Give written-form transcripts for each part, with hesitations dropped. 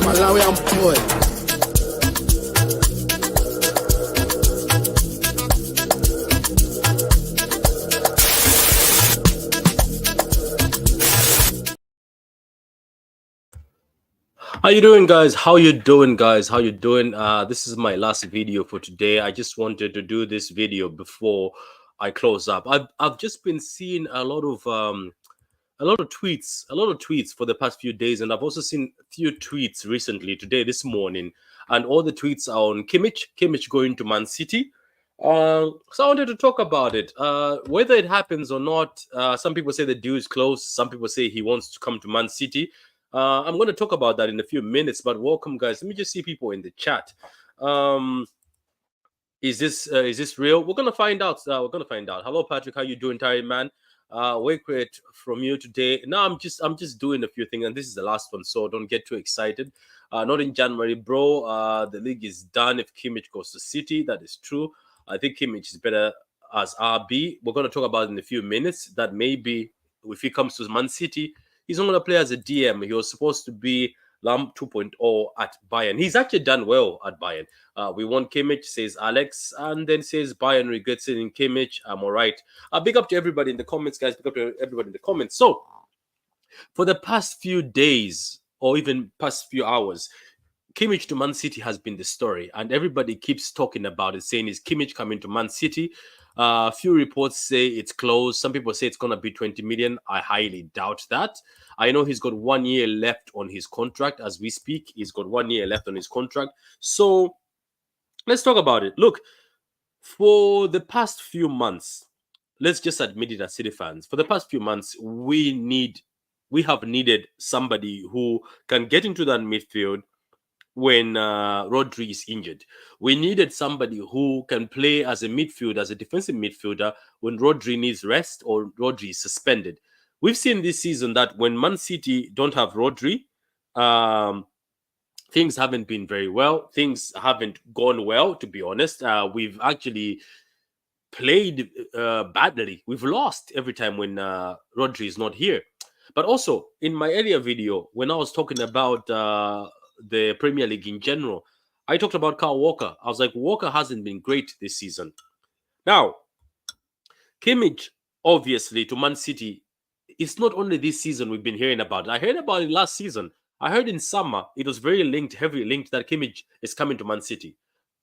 Malawian boy. How you doing, guys? How you doing, guys? How you doing? This is my last video for today. I just wanted to do this video before I close up. I've just been seeing a lot of tweets for the past few days, and I've also seen a few tweets recently, this morning, and all the tweets are on Kimmich going to Man City. So I wanted to talk about it. Whether it happens or not, some people say the deal is close. Some people say he wants to come to Man City. I'm going to talk about that in a few minutes, but welcome, guys. Let me just see people in the chat. Is this real? We're gonna find out. Hello, Patrick. How you doing, Terry, man? Wait great from you today. No, I'm just doing a few things, and this is the last one, so don't get too excited. Not in January, bro. The league is done if Kimmich goes to City. That is true. I think Kimmich is better as RB. We're gonna talk about it in a few minutes. That maybe if he comes to Man City, he's not gonna play as a DM. He was supposed to be Lamb 2.0 at Bayern. He's actually done well at Bayern. We want Kimmich, says Alex, and then says Bayern regrets it in Kimmich. I'm all right. Big up to everybody in the comments, guys. Big up to everybody in the comments. So, for the past few days, or even past few hours, Kimmich to Man City has been the story, and everybody keeps talking about it, saying, is Kimmich coming to Man City? A few reports say it's close. Some people say it's going to be 20 million. I highly doubt that. I know he's got 1 year left on his contract as we speak. He's got 1 year left on his contract. So let's talk about it. Look, for the past few months, let's just admit it as City fans. For the past few months, we have needed somebody who can get into that midfield when Rodri is injured. We needed somebody who can play as a midfielder, as a defensive midfielder, when Rodri needs rest or Rodri is suspended. We've seen this season that when Man City don't have Rodri, things haven't been very well. Things haven't gone well, to be honest. We've actually played badly. We've lost every time when Rodri is not here. But also, in my earlier video, when I was talking about the Premier League in general, I talked about Kyle Walker. I was like, Walker hasn't been great this season. Now, Kimmich, obviously, to Man City, it's not only this season we've been hearing about it. I heard about it last season. I heard in summer it was very linked, heavily linked that Kimmich is coming to Man City.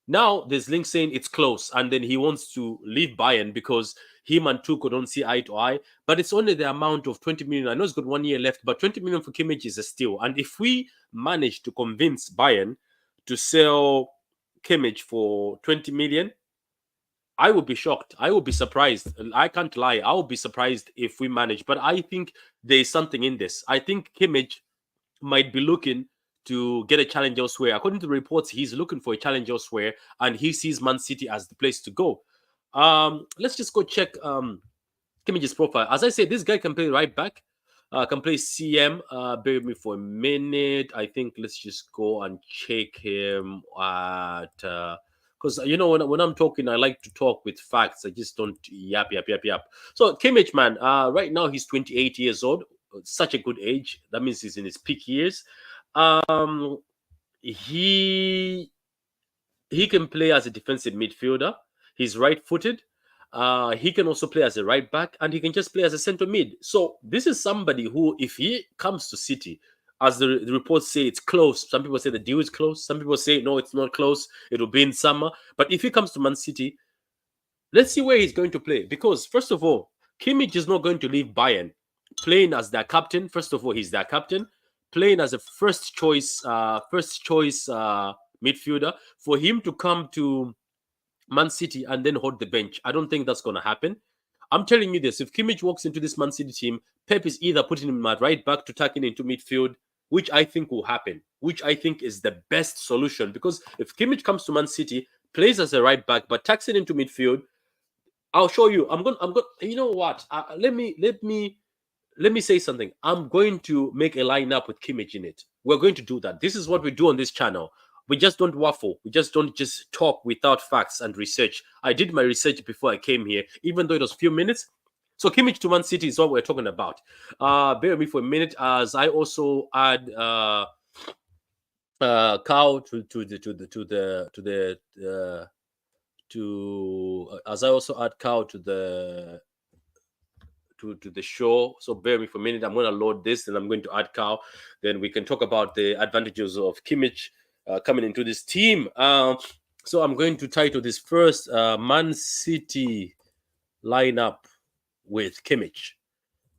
Now there's links saying it's close, and then he wants to leave Bayern because him and Tuchel don't see eye to eye. But it's only the amount of 20 million. I know it's got 1 year left, but 20 million for Kimmich is a steal. And if we manage to convince Bayern to sell Kimmich for 20 million, I would be shocked. I would be surprised. I can't lie. I would be surprised if we manage. But I think there's something in this. I think Kimmich might be looking to get a challenge elsewhere. According to the reports, he's looking for a challenge elsewhere, and he sees Man City as the place to go. Let's just go check Kimmich's profile. As I said, this guy can play right back, can play CM. Bear with me for a minute. I think let's just go and check him at because you know when I'm talking, I like to talk with facts. I just don't yap. So Kimmich, man, right now he's 28 years old. Such a good age. That means he's in his peak years. Um, he can play as a defensive midfielder. He's right-footed. He can also play as a right back, and he can just play as a centre mid. So this is somebody who, if he comes to City, as the reports say, it's close. Some people say the deal is close. Some people say no, it's not close. It'll be in summer. But if he comes to Man City, let's see where he's going to play. Because first of all, Kimmich is not going to leave Bayern playing as their captain. First of all, he's their captain, playing as a first choice midfielder. For him to come to Man City and then hold the bench, I don't think that's going to happen. I'm telling you this: if Kimmich walks into this Man City team, Pep is either putting him at right back to tuck in into midfield, which I think will happen, which I think is the best solution. Because if Kimmich comes to Man City, plays as a right back, but tucks it into midfield, I'll show you. I'm going. You know what? Let me say something. I'm going to make a lineup with Kimmich in it. We're going to do that. This is what we do on this channel. We just don't waffle. We just don't just talk without facts and research. I did my research before I came here, even though it was a few minutes. So Kimmich to Man City is what we're talking about. Bear with me for a minute as I also add Cow as I also add Cow to the show. So bear with me for a minute. I'm going to load this and I'm going to add Cow. Then we can talk about the advantages of Kimmich coming into this team. So I'm going to title this first Man City lineup with Kimmich.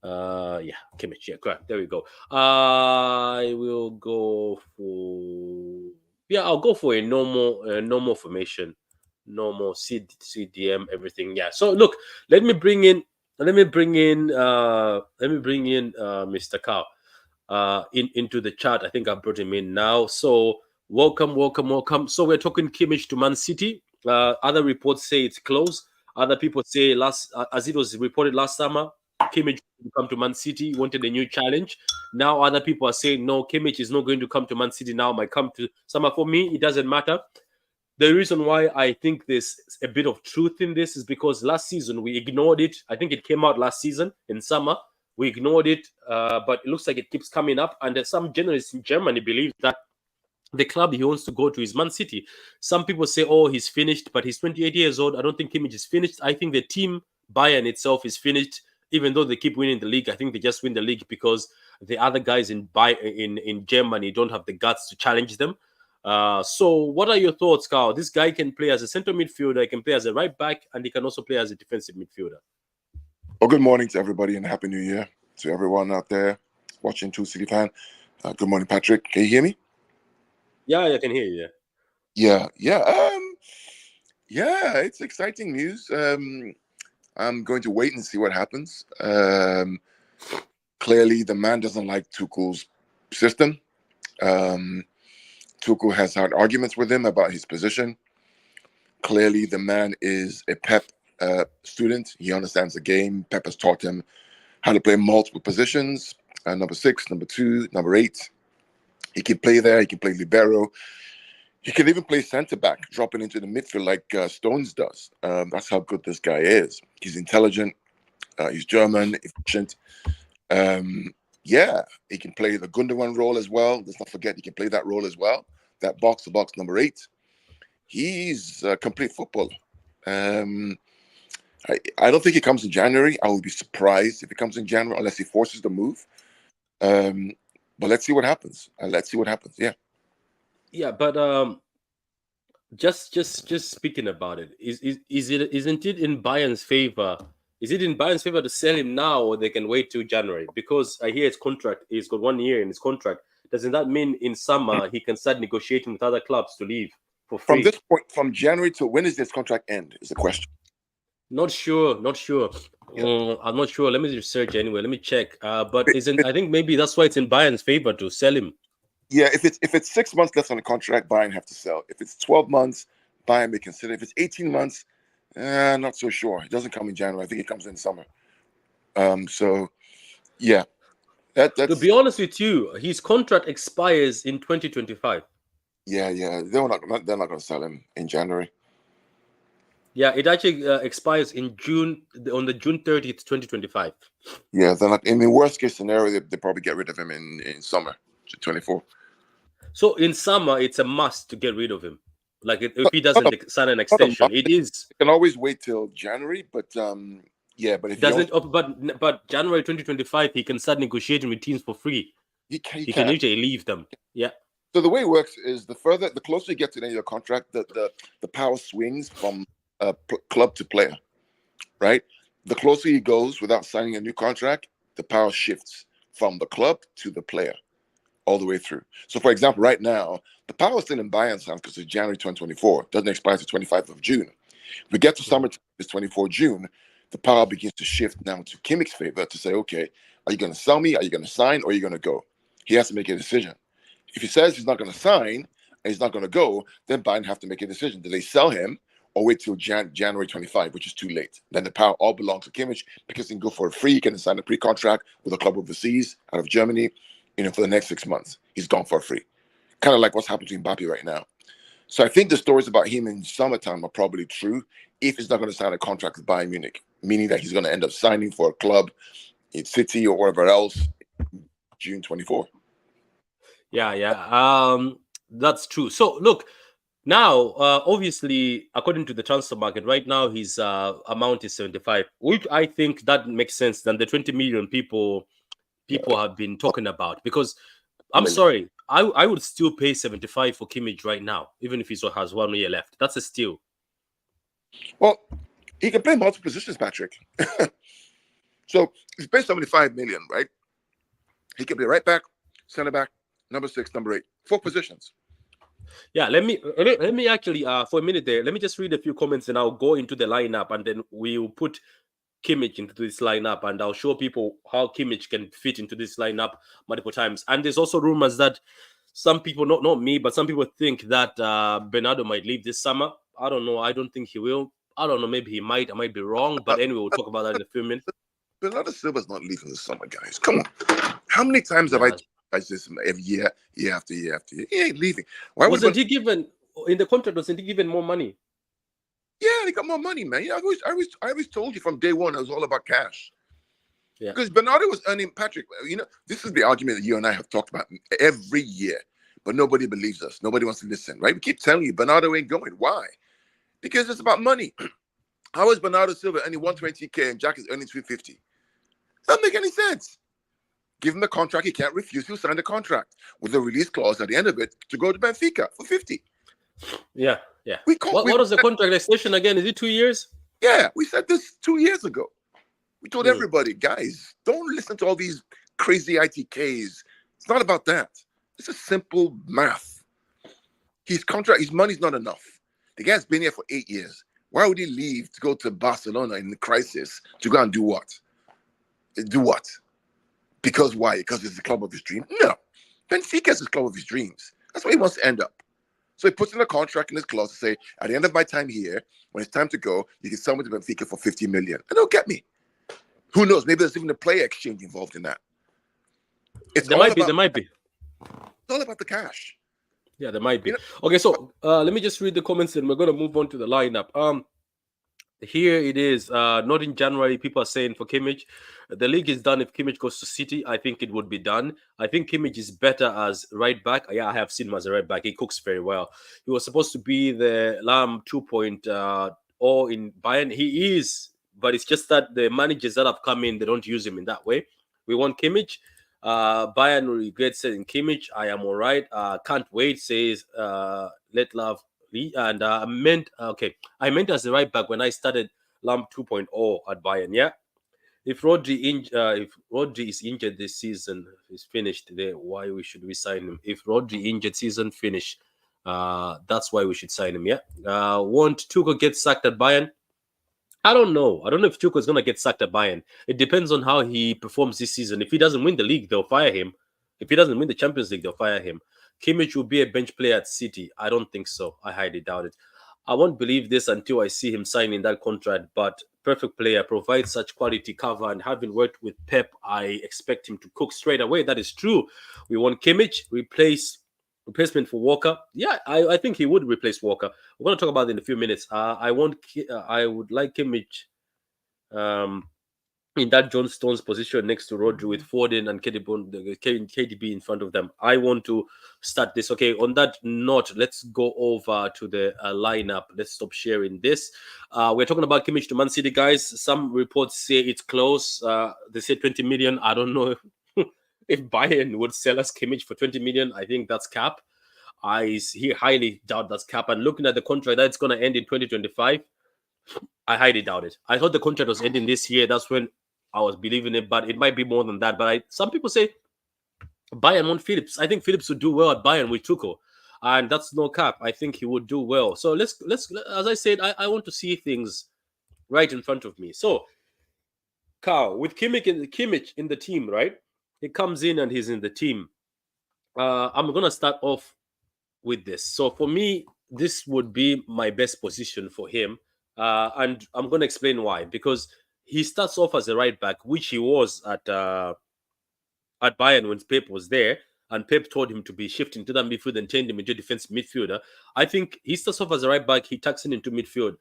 Kimmich. Yeah, correct. There we go. I will go for I'll go for a normal formation, normal CDM, everything. Yeah. So look, let me bring in Mr. Cow into the chat. I think I brought him in now. So welcome. So we're talking Kimmich to Man City. Other reports say it's close. Other people say as it was reported last summer, Kimmich will come to Man City, wanted a new challenge. Now other people are saying no, Kimmich is not going to come to Man City now, might come to summer. For me, it doesn't matter. The reason why I think there's a bit of truth in this is because last season we ignored it. I think it came out last season in summer. We ignored it, but it looks like it keeps coming up. And some journalists in Germany believe that the club he wants to go to is Man City. Some people say, oh, he's finished, but he's 28 years old. I don't think Kimmich is finished. I think the team, Bayern itself, is finished. Even though they keep winning the league, I think they just win the league because the other guys in Germany don't have the guts to challenge them. So what are your thoughts, Carl? This guy can play as a center midfielder, he can play as a right back, and he can also play as a defensive midfielder. Well, good morning to everybody and Happy New Year to everyone out there watching True City Fan. Good morning, Patrick. Can you hear me? Yeah, I can hear you. Yeah. It's exciting news. I'm going to wait and see what happens. Clearly, the man doesn't like Tuchel's system. Tuchel has had arguments with him about his position. Clearly, the man is a Pep student. He understands the game. Pep has taught him how to play multiple positions. Number 6, number 2, number 8. He can play there. He can play libero. He can even play centre-back, dropping into the midfield like Stones does. That's how good this guy is. He's intelligent. He's German, efficient. He can play the Gundogan role as well. Let's not forget he can play that role as well. That box-to-box number 8. He's a complete footballer. I don't think he comes in January. I would be surprised if he comes in January unless he forces the move. But let's see what happens. Let's see what happens. Yeah. Yeah, but just speaking about it, isn't it in Bayern's favor? Is it in Bayern's favor to sell him now, or they can wait till January? Because I hear his contract, he's got 1 year in his contract. Doesn't that mean in summer he can start negotiating with other clubs to leave for From free? this point, from January to when does this contract end? Is the question. Not sure, not sure. Yeah. I'm not sure. Let me research anyway. Let me check. But If isn't it- I think maybe that's why it's in Bayern's favor to sell him. yeah. If it's 6 months left on the contract, Bayern have to sell. If it's 12 months, Bayern may consider. If it's 18 months, not so sure. It doesn't come in January. I think it comes in summer. So yeah, To that's be honest with you, his contract expires in 2025. yeah. They're not going to sell him in January. Yeah, it actually expires in June, on the June 30th, 2025. Yeah, they're not. In the worst case scenario, they probably get rid of him in summer to 24. So in summer, it's a must to get rid of him. Like if he Not a, doesn't sign an not a extension, must. it is. You can always wait till January, but yeah. But if he Doesn't also but January 2025, he can start negotiating with teams for free. he He can can. usually leave them. Yeah. So the way it works is the closer you get to the end of your contract, the power swings from club to player, right? The closer he goes without signing a new contract, the power shifts from the club to the player all the way through. So, for example, right now, the power is still in Bayern's hands because it's January 2024. Doesn't expire to 25th of June. We get to summer, it's 24 June. The power begins to shift now to Kimmich's favor to say, okay, are you going to sell me? Are you going to sign? Or are you going to go? He has to make a decision. If he says he's not going to sign and he's not going to go, then Bayern have to make a decision. Do they sell him or wait till January 25, which is too late? Then the power all belongs to Kimmich because he can go for a free. He can sign a pre-contract with a club overseas out of Germany, for the next 6 months. He's gone for free. Kind of like what's happening to Mbappe right now. So I think the stories about him in summertime are probably true if he's not going to sign a contract with Bayern Munich, meaning that he's going to end up signing for a club in City or wherever else June 24. Yeah. That's true. So look, now obviously, according to the transfer market, right now his amount is 75, which I think that makes sense than the 20 million people have been talking about. Because I'm sorry, I would still pay 75 for Kimmich right now, even if he has 1 year left. That's a steal. Well, he can play multiple positions, Patrick. So he's paid 75 million, right? He can play right back, center back, number 6, number 8, 4 positions. Yeah, let me actually for a minute there. Let me just read a few comments and I'll go into the lineup, and then we'll put Kimmich into this lineup, and I'll show people how Kimmich can fit into this lineup multiple times. And there's also rumors that some people, not me, but some people think that Bernardo might leave this summer. I don't know. I don't think he will. I don't know. Maybe he might. I might be wrong. But anyway, we'll talk about that in a few minutes. Bernardo Silva's not leaving this summer, guys. Come on. How many times have I told you guys this every year after year after year? He ain't leaving. Why wasn't he given in the contract? Wasn't he given more money? Yeah, they got more money, man. I always told you from day one it was all about cash. Yeah. Because Bernardo was earning, Patrick. This is the argument that you and I have talked about every year, but nobody believes us. Nobody wants to listen, right? We keep telling you Bernardo ain't going. Why? Because it's about money. How is Bernardo Silva earning 120K and Jack is earning 250? Doesn't make any sense. Give him the contract, he can't refuse. He'll sign the contract with a release clause at the end of it to go to Benfica for 50. Yeah. What was the contract extension again? Is it 2 years? Yeah, we said this 2 years ago. We told everybody, guys, don't listen to all these crazy ITKs. It's not about that. It's a simple math. His money's not enough. The guy's been here for 8 years. Why would he leave to go to Barcelona in the crisis to go and do what? Do what? Because why? Because it's the club of his dream? No. Benfica is the club of his dreams. That's where he wants to end up. So he puts in a contract in his clause to say, at the end of my time here, when it's time to go, you can sell me to Benfica for 50 million. And they'll get me. Who knows? Maybe there's even a player exchange involved in that. There might be. It's all about the cash. Yeah, there might be. Okay, so let me just read the comments and we're going to move on to the lineup. Here it is. Not in January. People are saying for Kimmich, the league is done if Kimmich goes to City. I think it would be done. I think Kimmich is better as right back. Yeah, I have seen him as a right back. He cooks very well. He was supposed to be the Lamb 2.0 in Bayern. He is, but it's just that the managers that have come in, they don't use him in that way. We want Kimmich. Bayern will regret selling Kimmich. I am all right. Can't wait, says Let Love Lee. And I meant as the right back when I started Lamp 2.0 at Bayern. Yeah. If Rodri is injured this season, is finished there. Why should we sign him? If Rodri injured season finish, that's why we should sign him. Yeah. Won't Tuchel get sacked at Bayern? I don't know. I don't know if Tuchel is gonna get sacked at Bayern. It depends on how he performs this season. If he doesn't win the league, they'll fire him. If he doesn't win the Champions League, they'll fire him. Kimmich will be a bench player at City. I don't think so. I highly doubt it. I won't believe this until I see him signing that contract. But perfect player, provides such quality cover, and having worked with Pep, I expect him to cook straight away. That is true. We want Kimmich replacement for Walker. Yeah, I think he would replace Walker. We're going to talk about it in a few minutes. I would like Kimmich um, in that John Stones position next to Rodri with Foden and KDB in front of them. I want to start this. Okay, on that note, let's go over to the lineup. Let's stop sharing this. We're talking about Kimmich to Man City, guys. Some reports say it's close. They say 20 million. I don't know if Bayern would sell us Kimmich for 20 million. I think that's cap. I highly doubt that's cap. And looking at the contract that's going to end in 2025, I highly doubt it. I thought the contract was ending this year. That's when I was believing it, but it might be more than that. But some people say Bayern want Phillips. I think Phillips would do well at Bayern with Tuchel, and that's no cap. I think he would do well. So let's as I said, I want to see things right in front of me. So Carl, with Kimmich in the team, right? He comes in and he's in the team. I'm gonna start off with this. So for me, this would be my best position for him, and I'm gonna explain why. Because he starts off as a right back, which he was at Bayern when Pep was there, and Pep told him to be shifting to that midfield and turned him into a defensive midfielder. I think he starts off as a right back, he tucks in into midfield.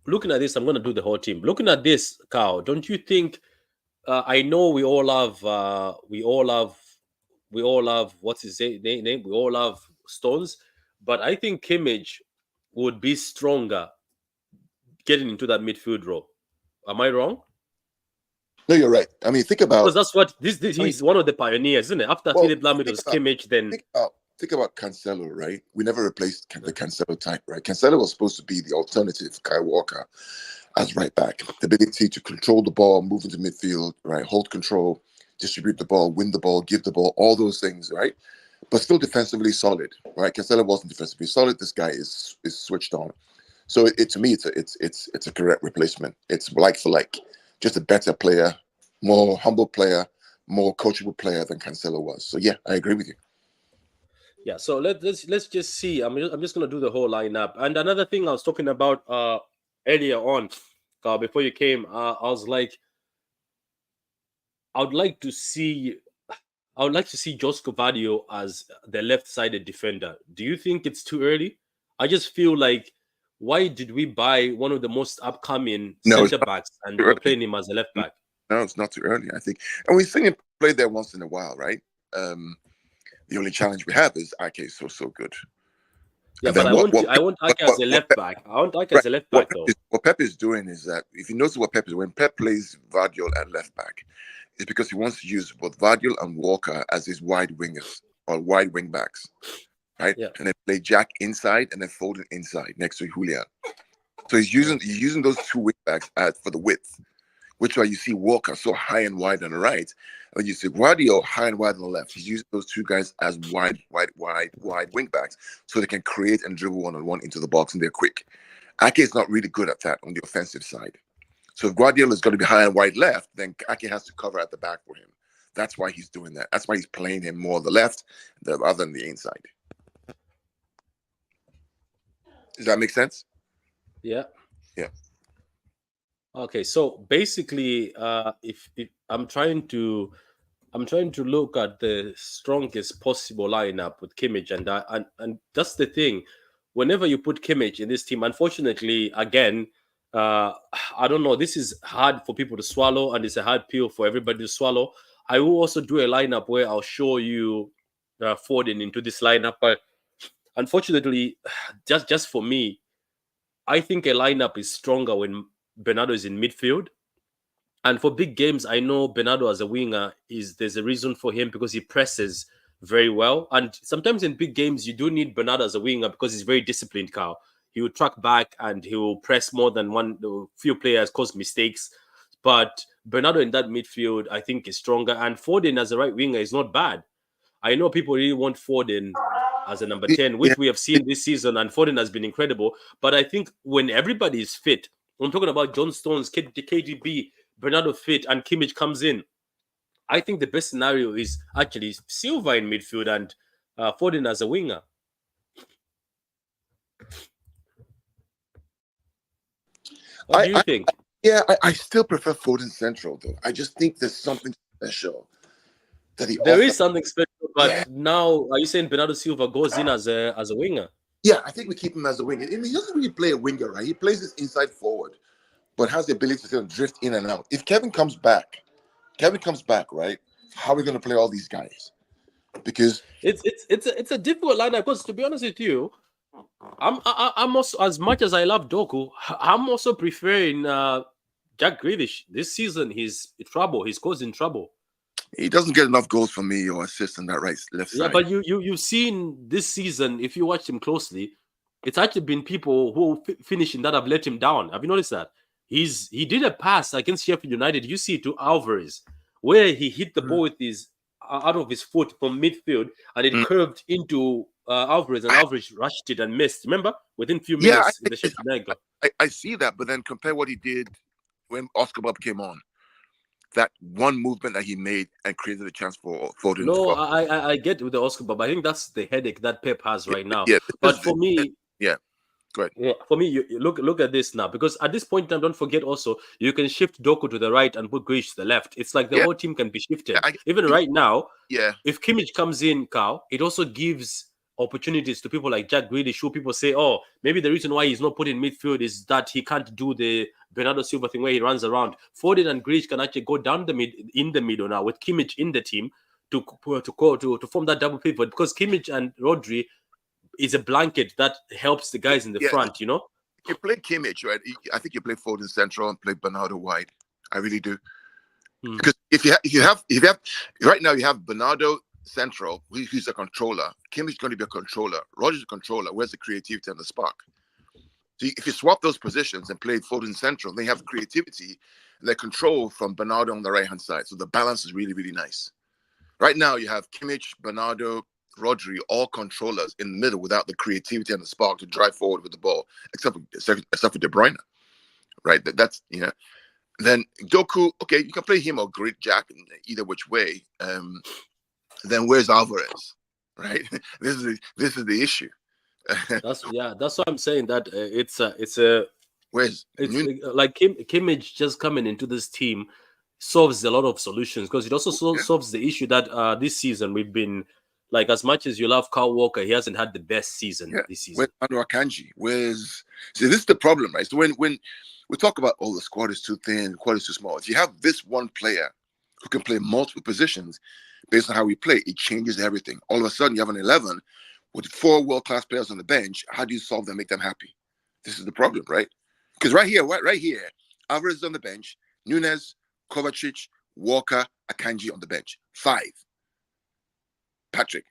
Looking at this, I'm going to do the whole team. Looking at this, Carl, don't you think? I know we all have what's his name? We all have Stones, but I think Kimmich would be stronger getting into that midfield role. Am I wrong? No, you're right. I mean, think about Because that's what he's one of the pioneers, isn't it? After Philip Lahm, it was Kimmich. Then think about Cancelo, right? We never replaced the Cancelo type, right? Cancelo was supposed to be the alternative for Kyle Walker as right back. The ability to control the ball, move into midfield, right? Hold control, distribute the ball, win the ball, give the ball, all those things, right? But still defensively solid, right? Cancelo wasn't defensively solid. This guy is switched on. So to me, it's a correct replacement. It's like for like, just a better player, more humble player, more coachable player than Cancelo was. So yeah, I agree with you. Yeah, so let's just see. I'm just gonna do the whole lineup. And another thing I was talking about earlier on, before you came, I was like, I would like to see Josko Vadio as the left-sided defender. Do you think it's too early? I just feel like, why did we buy one of the most upcoming centre backs and we're playing him as a left back? No, it's not too early, I think. And we've seen him play there once in a while, right? The only challenge we have is Ake is so good. Yeah, but I want Ake as a left back. I want Ake as a left back, though. What Pep is doing is that, if you notice what Pep is, when Pep plays Vardiol at left back, it's because he wants to use both Vardiol and Walker as his wide wingers or wide wing backs, right? Yeah. And then play Jack inside and then Foden inside next to Julian. So he's using those two wing backs for the width, which is why you see Walker so high and wide on the right, and you see Guardiola high and wide on the left. He's using those two guys as wide wing backs, so they can create and dribble one-on-one into the box, and they're quick. Ake is not really good at that on the offensive side. So if Guardiola is going to be high and wide left, then Ake has to cover at the back for him. That's why he's doing that. That's why he's playing him more on the left rather than the inside. Does that make sense? Yeah. Yeah. Okay, so basically, if I'm trying to look at the strongest possible lineup with Kimmich, and that's the thing. Whenever you put Kimmich in this team, unfortunately, again, I don't know. This is hard for people to swallow, and it's a hard pill for everybody to swallow. I will also do a lineup where I'll show you Foden into this lineup, but unfortunately, just for me, I think a lineup is stronger when Bernardo is in midfield. And for big games, I know Bernardo as a winger there's a reason for him because he presses very well. And sometimes in big games, you do need Bernardo as a winger because he's very disciplined, Carl. He will track back and he will press more than one few players, cause mistakes. But Bernardo in that midfield, I think, is stronger. And Foden as a right winger is not bad. I know people really want Foden as a number 10, Yeah, which we have seen this season, and Foden has been incredible. But I think when everybody is fit, I'm talking about John Stones, KDB, Bernardo fit, and Kimmich comes in, I think the best scenario is actually Silva in midfield and Foden as a winger. What do you think? I still prefer Foden central though. I just think there's something special that he There offers. is something special, Yeah, but now are you saying Bernardo Silva goes in as a winger? yeah. I think we keep him as a winger. I mean, he doesn't really play a winger, right? He plays this inside forward, but has the ability to sort of drift in and out. If Kevin comes back, right? How are we going to play all these guys? Because It's a difficult lineup because to be honest with you, I'm also, as much as I love Doku, I'm also preferring Jack Grealish. This season he's in trouble. He's causing trouble. he doesn't get enough goals from me or assists on that left Yeah, side. but you've seen this season, if you watch him closely, it's actually been people who finishing that have let him down. Have you noticed that? He did a pass against Sheffield United. You see to Alvarez, where he hit the ball with his out of his foot from midfield, and it Mm. curved into Alvarez, and Alvarez rushed it and missed. Remember, within few Yeah, minutes in the Sheffield United goal. I see that, but then compare what he did when Oscar Bob came on. That one movement that he made and created a chance for Foden to No, score. I get with the Oscar, but I think that's the headache that Pep has right now. Yeah, But for me, yeah, go ahead. yeah, for me, you look at this now because at this point in time, don't forget also you can shift Doku to the right and put Grealish to the left. It's like the Yeah, whole team can be shifted. I, Even right now, yeah, if Kimmich comes in, Carl, it also gives opportunities to people like Jack Grealish, who people say, oh, maybe the reason why he's not put in midfield is that he can't do the Bernardo Silva thing where he runs around. Foden and Grealish can actually go down in the middle now with Kimmich in the team to form that double pivot because Kimmich and Rodri is a blanket that helps the guys in the yeah. front, you know. You play Kimmich, right? I think you play Foden central and play Bernardo wide. I really do. Because if you have right now you have Bernardo central, who's a controller. Kimmich is going to be a controller. Roger's a controller. Where's the creativity and the spark? So if you swap those positions and play Foden central, they have creativity and the control from Bernardo on the right hand side. So the balance is really, really nice. Right now you have Kimmich, Bernardo, Rodri, all controllers in the middle without the creativity and the spark to drive forward with the ball, except for De Bruyne, right? That's Then Doku, okay, you can play him or Great Jack either which way. Then where's Alvarez, right? This is the issue. That's what I'm saying. That Where's like Kimmich just coming into this team solves a lot of solutions because it also solves the issue that this season we've been like, as much as you love Kyle Walker, he hasn't had the best season this season. Where's Akanji? See, this is the problem, right? So when we talk about the squad is too thin, squad is too small. If you have this one player who can play multiple positions based on how we play, it changes everything. All of a sudden, you have an 11 with 4 world-class players on the bench. How do you solve them, make them happy? This is the problem, right? Because right here, Alvarez is on the bench, Nunes, Kovacic, Walker, Akanji on the bench. 5. Patrick,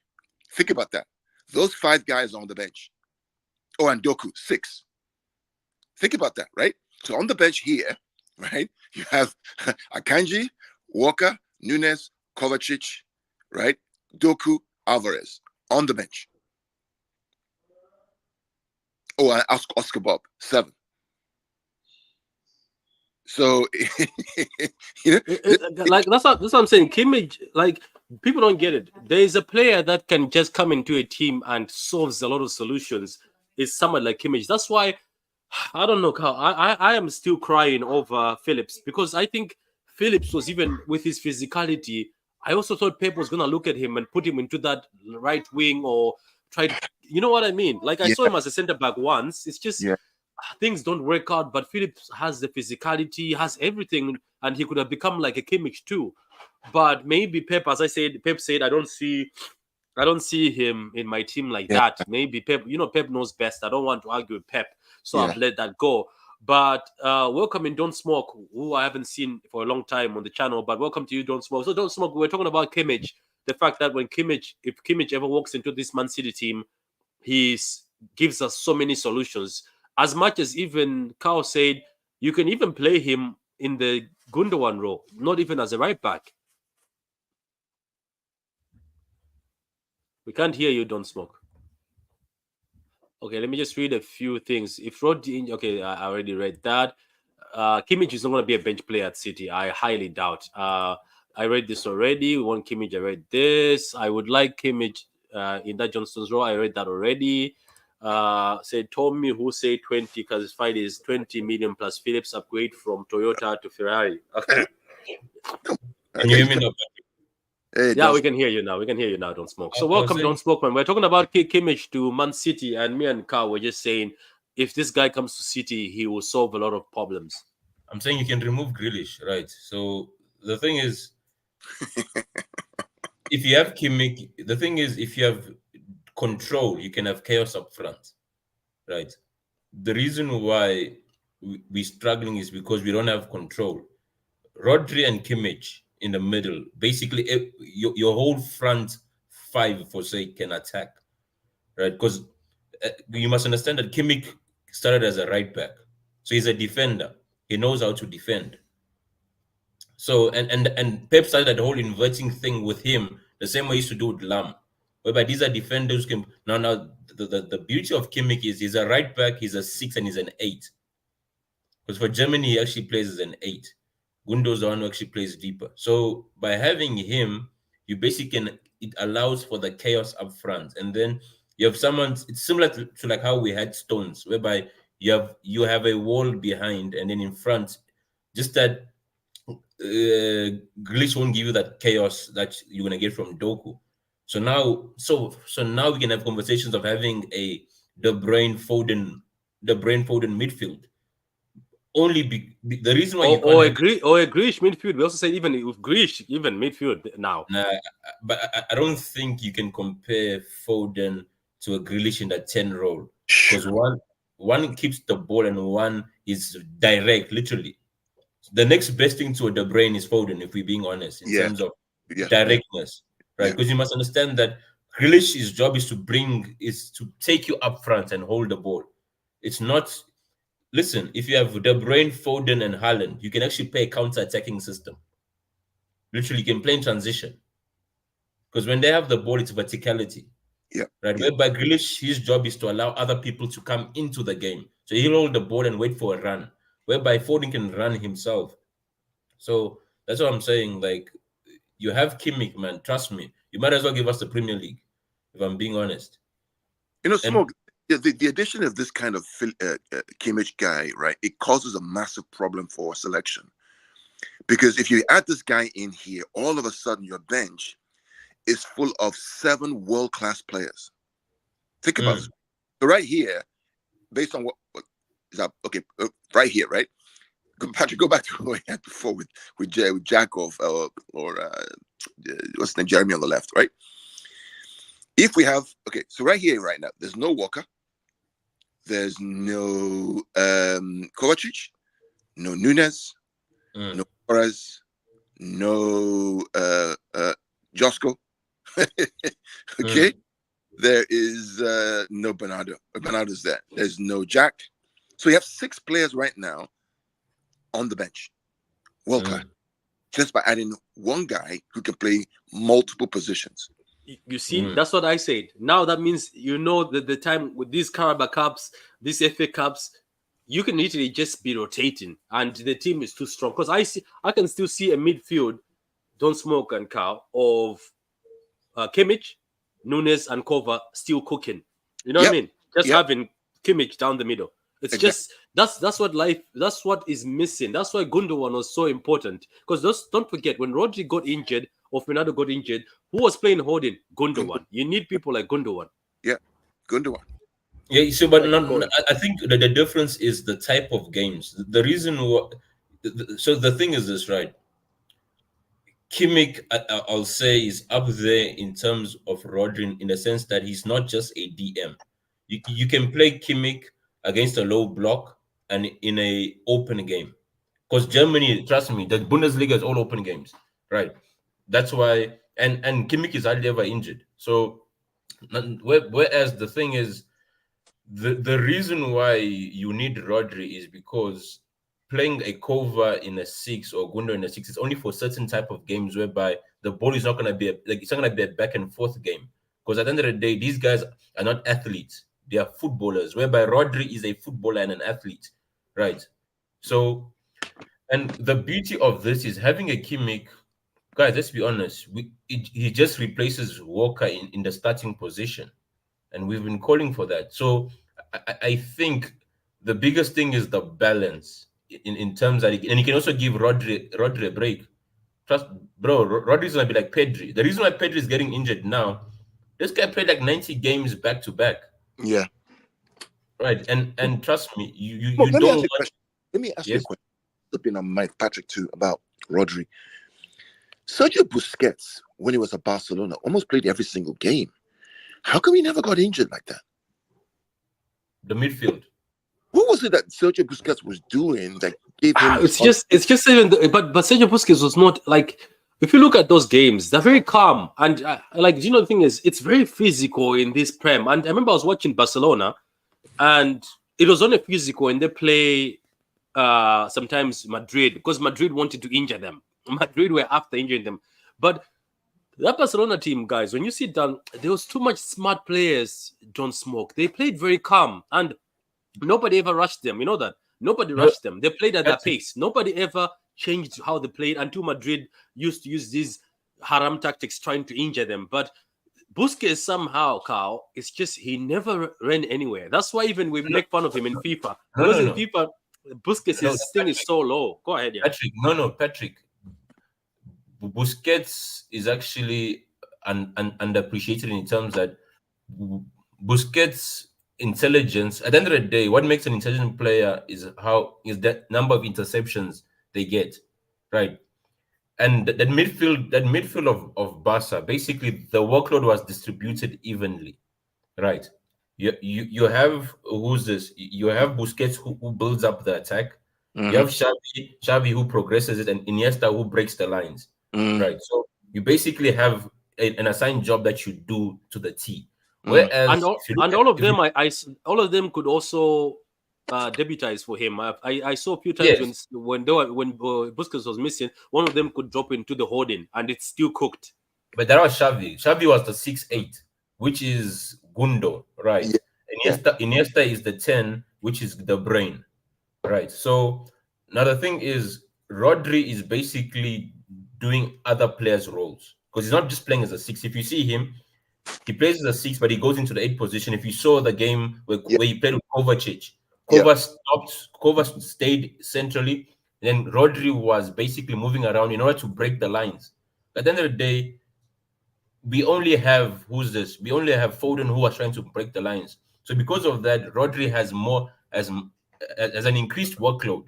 think about that. Those 5 guys are on the bench. Oh, and Doku, 6. Think about that, right? So on the bench here, right, you have Akanji, Walker, Nunes, Kovacic, right, Doku, Alvarez on the bench. Oh, and Oscar Bob, 7. So, like that's what I'm saying. Kimmich, like, people don't get it. There is a player that can just come into a team and solves a lot of solutions. It's someone like Kimmich. That's why I don't know, Carl. I am still crying over Phillips because I think Phillips was, even with his physicality, I also thought Pep was gonna look at him and put him into that right wing or try to, you know what I mean? Like, I saw him as a centre back once. It's just things don't work out, but Phillips has the physicality, has everything, and he could have become like a Kimmich too. But maybe Pep, as I said, Pep said, I don't see him in my team like that. Maybe Pep, Pep knows best. I don't want to argue with Pep, so I've let that go. But welcoming Don't Smoke, who I haven't seen for a long time on the channel, but welcome to you, Don't Smoke. So Don't Smoke, we're talking about Kimmich. The fact that if Kimmich ever walks into this Man City team, he gives us so many solutions. As much as even Carl said, you can even play him in the Gundogan role, not even as a right back. We can't hear you, Don't Smoke. Okay, let me just read a few things. If Rodri, okay, I already read that. Kimmich is not going to be a bench player at City. I highly doubt. I read this already. We want Kimmich. I read this. I would like Kimmich in that Johnston's role. I read that already. Said Tommy, who said 20 because fight is 20 million plus Phillips upgrade from Toyota to Ferrari. Okay. Can you hear me now? Hey, Yeah, we can hear you now. We can hear you now, Don't Smoke. So welcome, Don't Smoke, man. We're talking about Kimmich to Man City, and me and Carl were just saying, if this guy comes to City, he will solve a lot of problems. I'm saying you can remove Grealish, right? So the thing is, if you have Kimmich, the thing is, if you have control, you can have chaos up front, right? The reason why we're struggling is because we don't have control. Rodri and Kimmich in the middle, basically, your whole front five, for say, can attack, right? Because you must understand that Kimmich started as a right back, so he's a defender. He knows how to defend. So and Pep started that whole inverting thing with him, the same way he used to do with Lam, whereby these are defenders who can now the beauty of Kimmich is he's a right back, he's a 6 and he's an 8. Because for Germany he actually plays as an 8. Gundo's the one who actually plays deeper. So by having him, you basically it allows for the chaos up front, and then you have someone. It's similar to like how we had Stones, whereby you have a wall behind, and then in front, just that Grealish won't give you that chaos that you're gonna get from Doku. So now we can have conversations of having a the brain Foden midfield. Only the reason why you can't a Grealish midfield. We also say even with Grealish, even midfield now. Nah, but I don't think you can compare Foden to a Grealish in that 10 role, because one keeps the ball and one is direct, literally. The next best thing to a De Bruyne is Foden, if we're being honest, in terms of directness, right? Because you must understand that Grealish's job is to take you up front and hold the ball. It's not. Listen, if you have De Bruyne, Foden, and Haaland, you can actually play a counter-attacking system. Literally, you can play in transition. Because when they have the ball, it's verticality. Yeah. Right. Yeah. Whereby Grealish, his job is to allow other people to come into the game. So he'll hold the ball and wait for a run. Whereby Foden can run himself. So that's what I'm saying. Like, you have Kimmich, man. Trust me. You might as well give us the Premier League, if I'm being honest. You know, Smoke, the addition of this kind of Kimmich guy, right, it causes a massive problem for selection. Because if you add this guy in here, all of a sudden your bench is full of 7 world-class players. Think about it. So right here, based on what is that? Okay, right here, right? Patrick, go back to what we had before with Jakov or what's the name, Jeremy on the left, right? If we have, okay, so right here, right now, there's no Walker, there's no Kovacic, no Nunes, no Torres, no Josko. Okay, there is no Bernardo. Bernardo's there. There's no Jack. So you have 6 players right now on the bench, world class, just by adding one guy who can play multiple positions. You see, that's what I said. Now that means that the time with these Carabao Cups, these FA Cups, you can literally just be rotating, and the team is too strong. Because I can still see a midfield, Don't Smoke and Carl, of Kimmich, Nunes, and Kova still cooking. You know what I mean? Just having Kimmich down the middle. It's just that's what is missing. That's why Gundogan was so important. Because don't forget, when Rodri got injured or Fernando got injured, who was playing holding? Gundogan. You need people like Gundogan. Yeah, Gundogan. Yeah, so but I think that the difference is the type of games. The reason so the thing is this, right? Kimmich, I'll say, is up there in terms of Rodri in the sense that he's not just a DM. You can play Kimmich against a low block, and in a open game. Because Germany, trust me, the Bundesliga is all open games, right? That's why, and Kimmich is hardly ever injured. So, whereas the thing is, the reason why you need Rodri is because playing a cover in a 6 or Gundo in a 6 is only for certain type of games whereby the ball is not going to be it's not going to be a back and forth game. Because at the end of the day, these guys are not athletes; they are footballers. Whereby Rodri is a footballer and an athlete, right? So, and the beauty of this is having a Kimmich. Guys, let's be honest. He just replaces Walker in the starting position, and we've been calling for that. So I think the biggest thing is the balance in terms that, and you can also give Rodri a break. Trust, bro, Rodri's gonna be like Pedri. The reason why Pedri is getting injured now, this guy played like 90 games back to back. Yeah. Right, and trust me, you Let me don't ask you a want. question. Let me ask you a Yes. question. Flipping on Mike Patrick too about Rodri. Sergio Busquets, when he was at Barcelona, almost played every single game. How come he never got injured like that? The midfield. What was it that Sergio Busquets was doing that gave him? It's just even, but Sergio Busquets was not like. If you look at those games, they're very calm and like. Do you know the thing is, it's very physical in this Prem. And I remember I was watching Barcelona, and it was only physical, and they play sometimes Madrid because Madrid wanted to injure them. Madrid were after injuring them, but that Barcelona team, guys, when you sit down, there was too much smart players. Don't smoke. They played very calm, and nobody ever rushed them. You know that nobody rushed them. They played at their pace. Nobody ever changed how they played until Madrid used to use these haram tactics trying to injure them. But Busquets somehow, Carl, it's just he never ran anywhere. That's why even we make fun of him in FIFA because in FIFA, Busquets' thing is so low. Go ahead, yeah. Patrick. Busquets is actually underappreciated in terms that Busquets' intelligence. At the end of the day, what makes an intelligent player is the number of interceptions they get, right? And that midfield of Barca, basically the workload was distributed evenly, right? You have who's this? You have Busquets who builds up the attack. You have Xavi who progresses it, and Iniesta who breaks the lines. Right. So you basically have an assigned job that you do to the T. Whereas all of them could also debutize for him. I saw a few times when Busquets was missing, one of them could drop into the holding and it's still cooked. But that was Xavi. Xavi was the 6'8", which is Gundo, right? Yeah. Iniesta is the 10, which is the brain, right? So now the thing is, Rodri is basically doing other players' roles because he's not just playing as a 6. If you see him, he plays as a 6, but he goes into the 8 position. If you saw the game where he played with Kovacic, Kovac stayed centrally, and then Rodri was basically moving around in order to break the lines. At the end of the day, we only have We only have Foden who was trying to break the lines. So because of that, Rodri has more as an increased workload.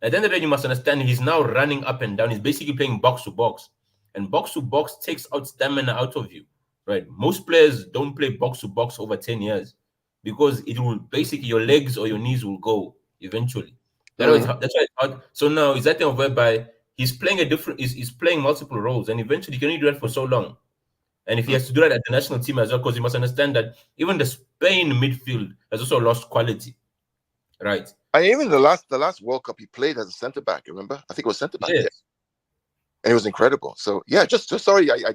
At the end of the day, you must understand he's now running up and down. He's basically playing box to box, and box to box takes out stamina out of you, right? Most players don't play box to box over 10 years because it will basically your legs or your knees will go eventually. That's why it's hard. So now is that thing whereby he's playing he's playing multiple roles, and eventually you can only do that for so long. And if he has to do that at the national team as well, because you must understand that even the Spain midfield has also lost quality, right? And even the last World Cup he played as a centre back. Remember, I think it was centre back. Yes. Yeah. And it was incredible. So yeah, just sorry, I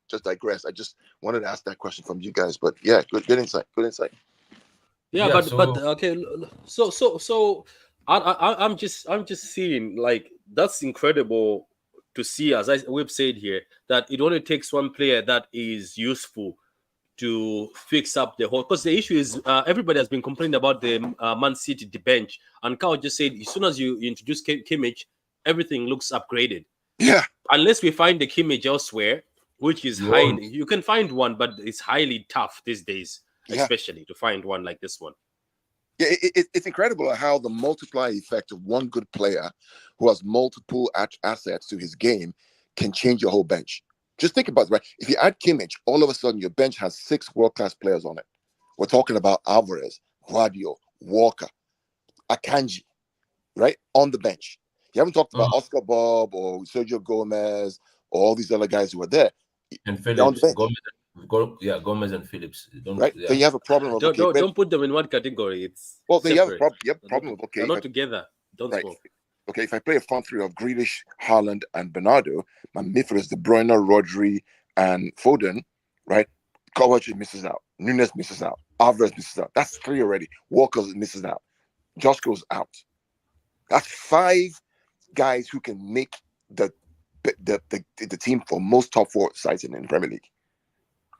just digress. I just wanted to ask that question from you guys, but yeah, good insight. Good insight. Yeah, but okay. So I'm just seeing like that's incredible to see, as we've said here, that it only takes one player that is useful to fix up the whole. Because the issue is everybody has been complaining about the Man City the bench, and Carl just said as soon as you introduce Kimmich, everything looks upgraded. Yeah. Unless we find the Kimmich elsewhere, which is highly, you can find one, but it's highly tough these days, especially to find one like this one. Yeah, it's incredible how the multiplier effect of one good player who has multiple assets to his game can change your whole bench. Just think about it, right? If you add Kimmich, all of a sudden your bench has 6 world-class players on it. We're talking about Alvarez, Guardiola, Walker. Akanji, right, on the bench. You haven't talked about Oscar Bob or Sergio Gomez or all these other guys who were there. And They're on the Phillips, bench. Gomez and Phillips. Right? Then you have a problem of don't put them in one category. It's well, then separate. you have a problem of they're not together. Don't right. smoke. Okay, if I play a front three of Grealish, Haaland, and Bernardo, my midfield is De Bruyne, Rodri, and Foden, right? Kovacic misses out. Nunes misses out. Alvarez misses out. That's 3 already. Walker misses out. Josko's out. That's 5 guys who can make the team for most top 4 sides in the Premier League.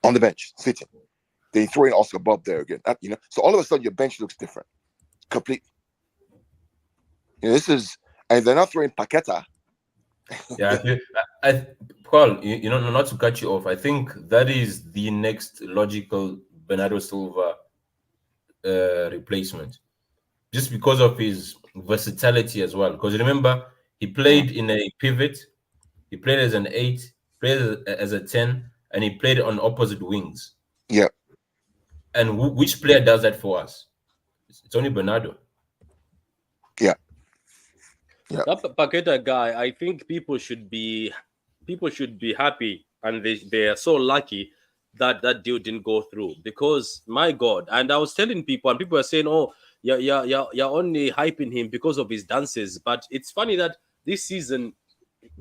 On the bench, sitting. They throw in Oscar Bob there again. So all of a sudden your bench looks different. Completely. This is, and they're not throwing Paqueta. Yeah, Paul, not to cut you off, I think that is the next logical Bernardo Silva replacement, just because of his versatility as well. Because remember, he played in a pivot, he played as an 8, played as a 10, and he played on opposite wings. Yeah. And which player does that for us? It's only Bernardo. Yeah. That Paqueta guy, I think people should be happy, and they are so lucky that deal didn't go through, because my God. And I was telling people, and people are saying, "Oh, you're only hyping him because of his dances." But it's funny that this season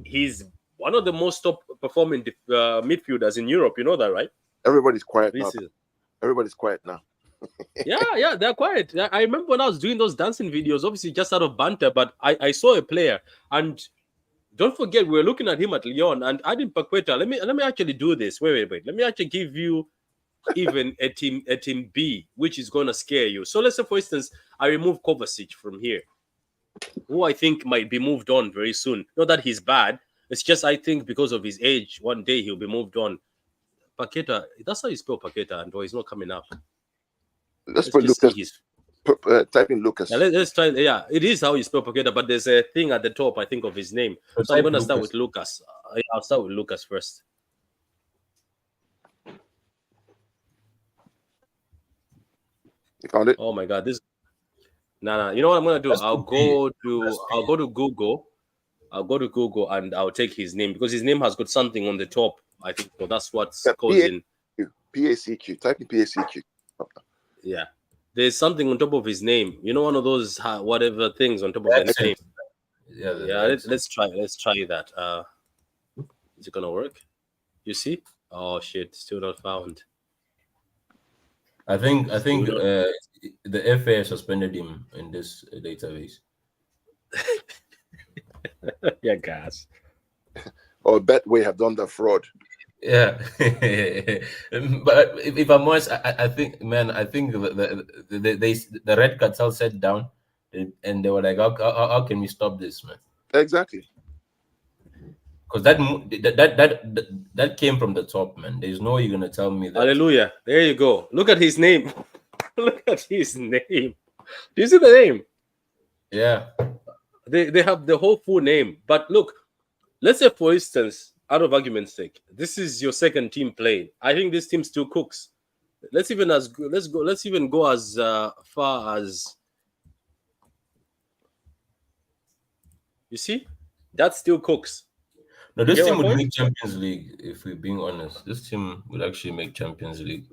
he's one of the most top performing midfielders in Europe. You know that, right? Everybody's quiet now. Everybody's quiet now. yeah, they're quiet. I remember when I was doing those dancing videos, obviously just out of banter, but I saw a player, and don't forget, we were looking at him at Lyon, and Adim Paqueta. Let me actually do this. Wait. Let me actually give you even a team B, which is going to scare you. So let's say, for instance, I remove Kovacic from here, who I think might be moved on very soon. Not that he's bad. It's just I think because of his age, one day he'll be moved on. Paqueta, that's how you spell Paqueta, and he's not coming up. Let's put Lucas. Type in Lucas. Yeah, let's try. Yeah, it is how you spell Paqueta, but there's a thing at the top, I think, of his name. So I'm going to start with Lucas. I'll start with Lucas first. You found it? Oh my God, this. Nah. You know what I'm going to do? I'll go to Google. I'll go to Google and I'll take his name, because his name has got something on the top. I think so that's what's causing. PACQ. Type in PACQ. Yeah. There's something on top of his name. You know, one of those whatever things on top of the name. Yeah. Let's try that. Is it gonna work? You see? Oh shit! Still not found. I think the FA suspended him in this database. Yeah, guys. Or Betway have done the fraud. Yeah, but if I'm honest, I think the Red Cartel sat down and they were like, how can we stop this, man? Exactly. Because that came from the top, man. There's no way you're gonna tell me that. Hallelujah! There you go. Look at his name. Look at his name. Do you see the name? Yeah. They have the whole full name. But look, let's say, for instance, out of argument's sake, this is your second team playing. I think this team still cooks. Let's even go as far as, you see, that still cooks. No, this team would make Champions League, if we're being honest. This team would actually make Champions League.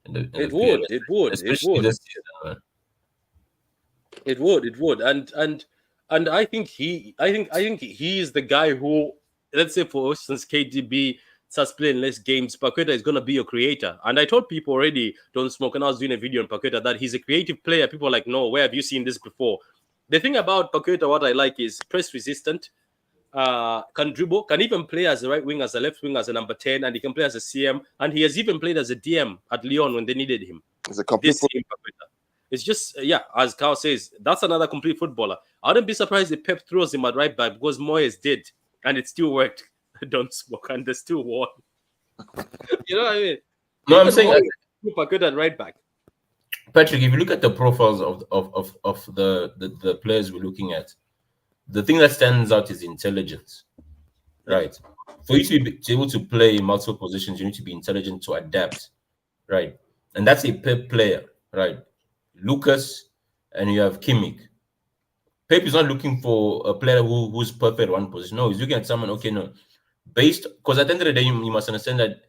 It would. Especially this season, man. It would. And I think he is the guy who, let's say, for instance, KDB starts playing less games, Paqueta is going to be your creator. And I told people already, don't smoke, and I was doing a video on Paqueta, that he's a creative player. People are like, no, where have you seen this before? The thing about Paqueta, what I like, is press resistant, can dribble, can even play as a right wing, as a left wing, as a number 10, and he can play as a CM. And he has even played as a DM at Lyon when they needed him. It's a complete It's just, as Carl says, that's another complete footballer. I wouldn't be surprised if Pep throws him at right back, because Moyes did, and it still worked. Don't smoke, and they still won. You know what I mean? No, I'm saying Paqueta at right back. Patrick, if you look at the profiles of the players we're looking at, the thing that stands out is intelligence, right? For you to be able to play in multiple positions, you need to be intelligent to adapt, right? And that's a Pep player, right? Lucas, and you have Kimmich. Pep is not looking for a player who's perfect at one position. No, he's looking at someone. Okay, no, based because at the end of the day, you must understand that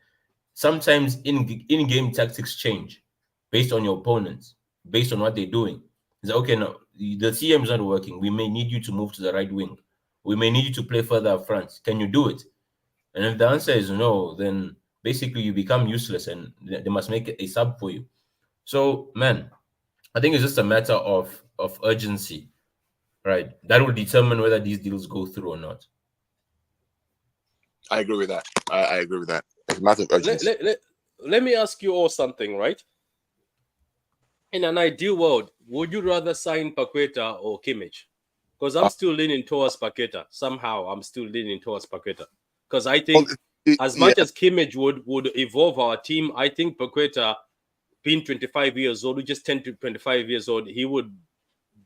sometimes in-game tactics change based on your opponents, based on what they're doing. It's like, okay, no, the CM is not working. We may need you to move to the right wing. We may need you to play further up front. Can you do it? And if the answer is no, then basically you become useless and they must make a sub for you. So, man, I think it's just a matter of urgency, right? That will determine whether these deals go through or not. I agree with that. I agree with that. It's a matter of urgency. Let me ask you all something, right? In an ideal world, would you rather sign Paqueta or Kimmich? Because I'm still leaning towards Paqueta. Somehow, I'm still leaning towards Paqueta. Because I think as much as Kimmich would evolve our team, I think Paqueta, being 25 years old, just 10 to 25 years old, he would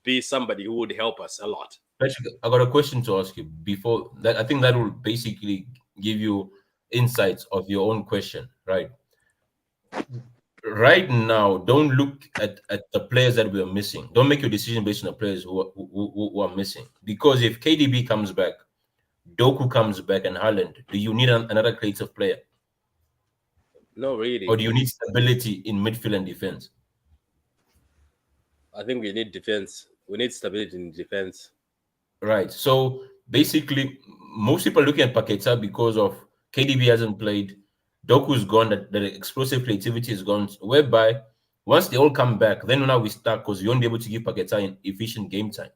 be somebody who would help us a lot. Patrick, I got a question to ask you before that. I think that will basically give you insights of your own question, right? Right now, don't look at the players that we are missing. Don't make your decision based on the players who are missing. Because if KDB comes back, Doku comes back, and Haaland, do you need another creative player? No, really. Or do you need stability in midfield and defense? I think we need defense. We need stability in defense. Right. So basically, most people are looking at Paqueta because of KDB hasn't played. Doku's gone, the explosive creativity is gone, whereby once they all come back, then now we start because you won't be able to give Paqueta an efficient game time.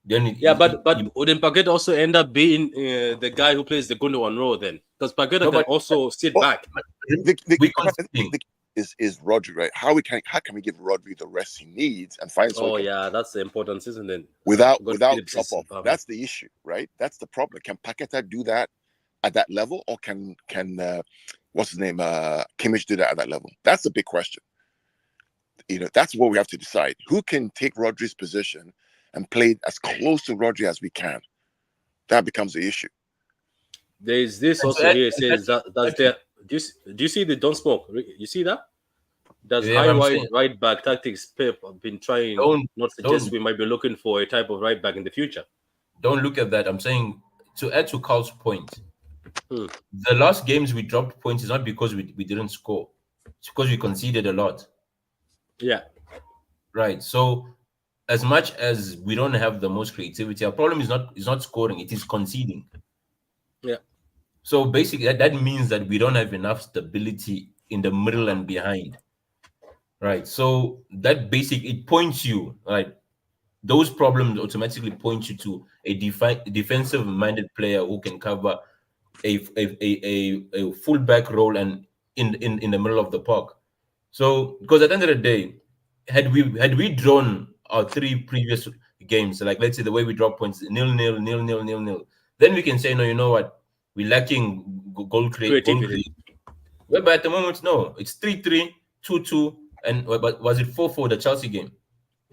Then but wouldn't Paqueta also end up being the guy who plays the Gundogan role then? Because Paqueta can also sit back. The is Rodri, right? How can we give Rodri the rest he needs and find? That's the importance, isn't it? Without drop off, that's the issue, right? That's the problem. Can Paqueta do that at that level, or can what's his name, Kimmich do that at that level? That's the big question. That's what we have to decide. Who can take Rodri's position and play as close to Rodri as we can? That becomes the issue. There is this also here. It says that's there. Do you see the don't smoke? You see that? Does high right back tactics Pep have been trying not suggest we might be looking for a type of right back in the future? Don't look at that. I'm saying to add to Carl's point. The last games we dropped points is not because we didn't score. It's because we conceded a lot. Yeah. Right. So as much as we don't have the most creativity, our problem is not scoring, it is conceding. Yeah. So basically that means that we don't have enough stability in the middle and behind. Right. So that it points you, right? Those problems automatically point you to a defensive minded player who can cover a fullback role and in the middle of the park. So because at the end of the day, had we drawn our 3 previous games, like let's say the way we drop points 0-0, then we can say, no, you know what, we're lacking goal creativity. But at the moment, no, it's 3-3, 2-2, and but was it 4-4 the Chelsea game?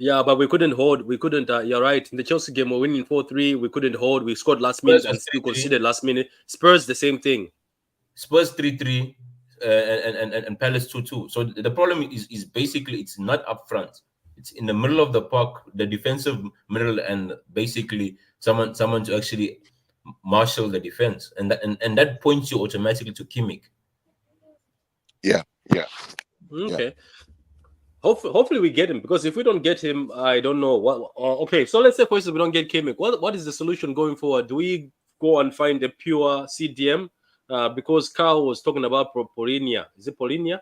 Yeah, but we couldn't hold. We couldn't. You're right. In the Chelsea game, we're winning 4-3. We couldn't hold. We scored last minute and still conceded last minute. Spurs the same thing. Spurs 3-3 and Palace 2-2. So the problem is basically it's not up front. It's in the middle of the park, the defensive middle, and basically someone to actually marshal the defense, and that points you automatically to Kimmich. Yeah. Okay. Yeah. Hopefully we get him, because if we don't get him, I don't know what. Okay, so let's say for instance we don't get Kimmich. What is the solution going forward? Do we go and find a pure CDM? Because Carl was talking about Polinia. Is it Polinia?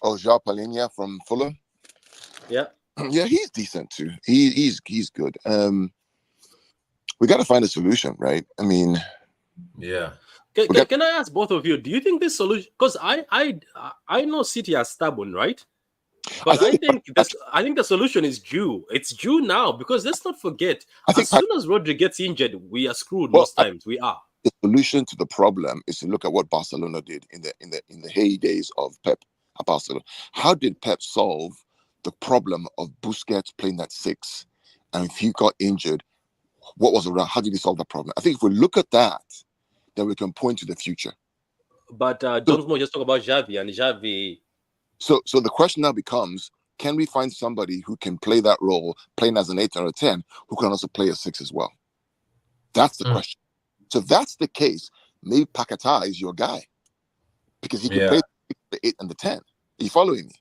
Oh, João Polinia from Fulham. Yeah. Yeah, he's decent too. He's good. We got to find a solution, right? I mean, yeah. Can I ask both of you? Do you think this solution? Because I know City are stubborn, right? But I think the solution is due. It's due now, because let's not forget, as soon as Rodri gets injured, we are screwed. Most times we are. The solution to the problem is to look at what Barcelona did in the heydays of Pep at Barcelona. How did Pep solve the problem of Busquets playing that 6? And if he got injured, what was around? How did he solve that problem? I think if we look at that, then we can point to the future. But don't just talk about Xavi and Xavi. So the question now becomes, can we find somebody who can play that role, playing as an 8 or a 10, who can also play a 6 as well? That's the question. So if that's the case, maybe Pakata is your guy because he can play the 8 and the 10. Are you following me?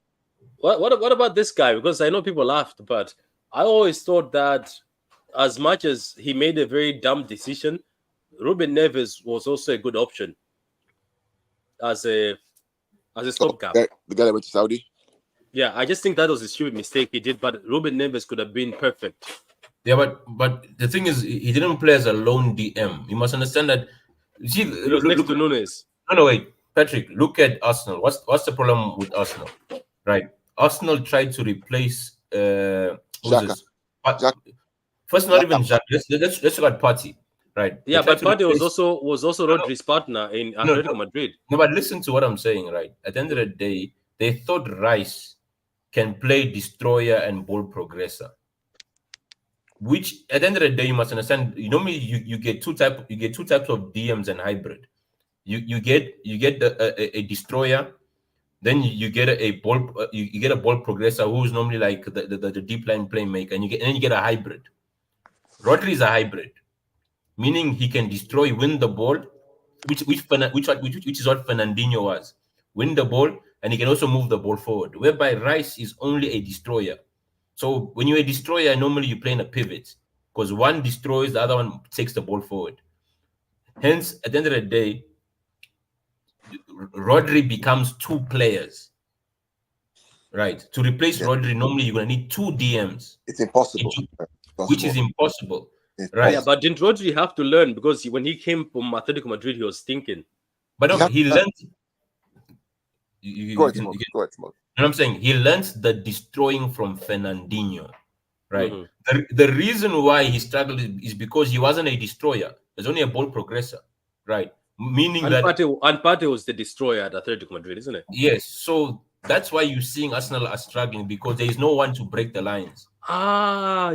What about this guy? Because I know people laughed, but I always thought that as much as he made a very dumb decision, Ruben Neves was also a good option as a stopgap. The guy that went to Saudi? Yeah, I just think that was a stupid mistake he did, but Ruben Neves could have been perfect. Yeah, but the thing is, he didn't play as a lone DM. You must understand that. See, he was next to Nunes. No, wait, Patrick. Look at Arsenal. What's the problem with Arsenal? Right, Arsenal tried to replace Xhaka. First, not even Xhaka. Let's look at Partey. Right. Yeah, but Partey was also Rodri's partner in Atletico Madrid. No, but listen to what I'm saying. Right. At the end of the day, they thought Rice can play destroyer and ball progressor. Which at the end of the day, you must understand. Normally, you get two types of DMs and hybrid. You get a destroyer, then you get a ball you get a ball progressor who's normally like the deep line playmaker, and then you get a hybrid. Rodri is a hybrid, meaning he can destroy, win the ball, which is what Fernandinho was. Win the ball, and he can also move the ball forward. Whereby Rice is only a destroyer. So when you're a destroyer, normally you play in a pivot because one destroys, the other one takes the ball forward. Hence, at the end of the day, Rodri becomes two players. Right. To replace Rodri, normally you're going to need two DMs. It's impossible. Which is impossible. Right. Yeah, but didn't Rodri have to learn? Because when he came from Atletico Madrid, he was thinking. But no, he learned. Go ahead, Smoke. You know what I'm saying? He learned the destroying from Fernandinho. Right. Mm-hmm. The reason why he struggled is because he wasn't a destroyer. There's only a ball progressor. Right. Meaning that Partey was the destroyer at Atletico Madrid, isn't it? Yes. So that's why you're seeing Arsenal are struggling because there is no one to break the lines.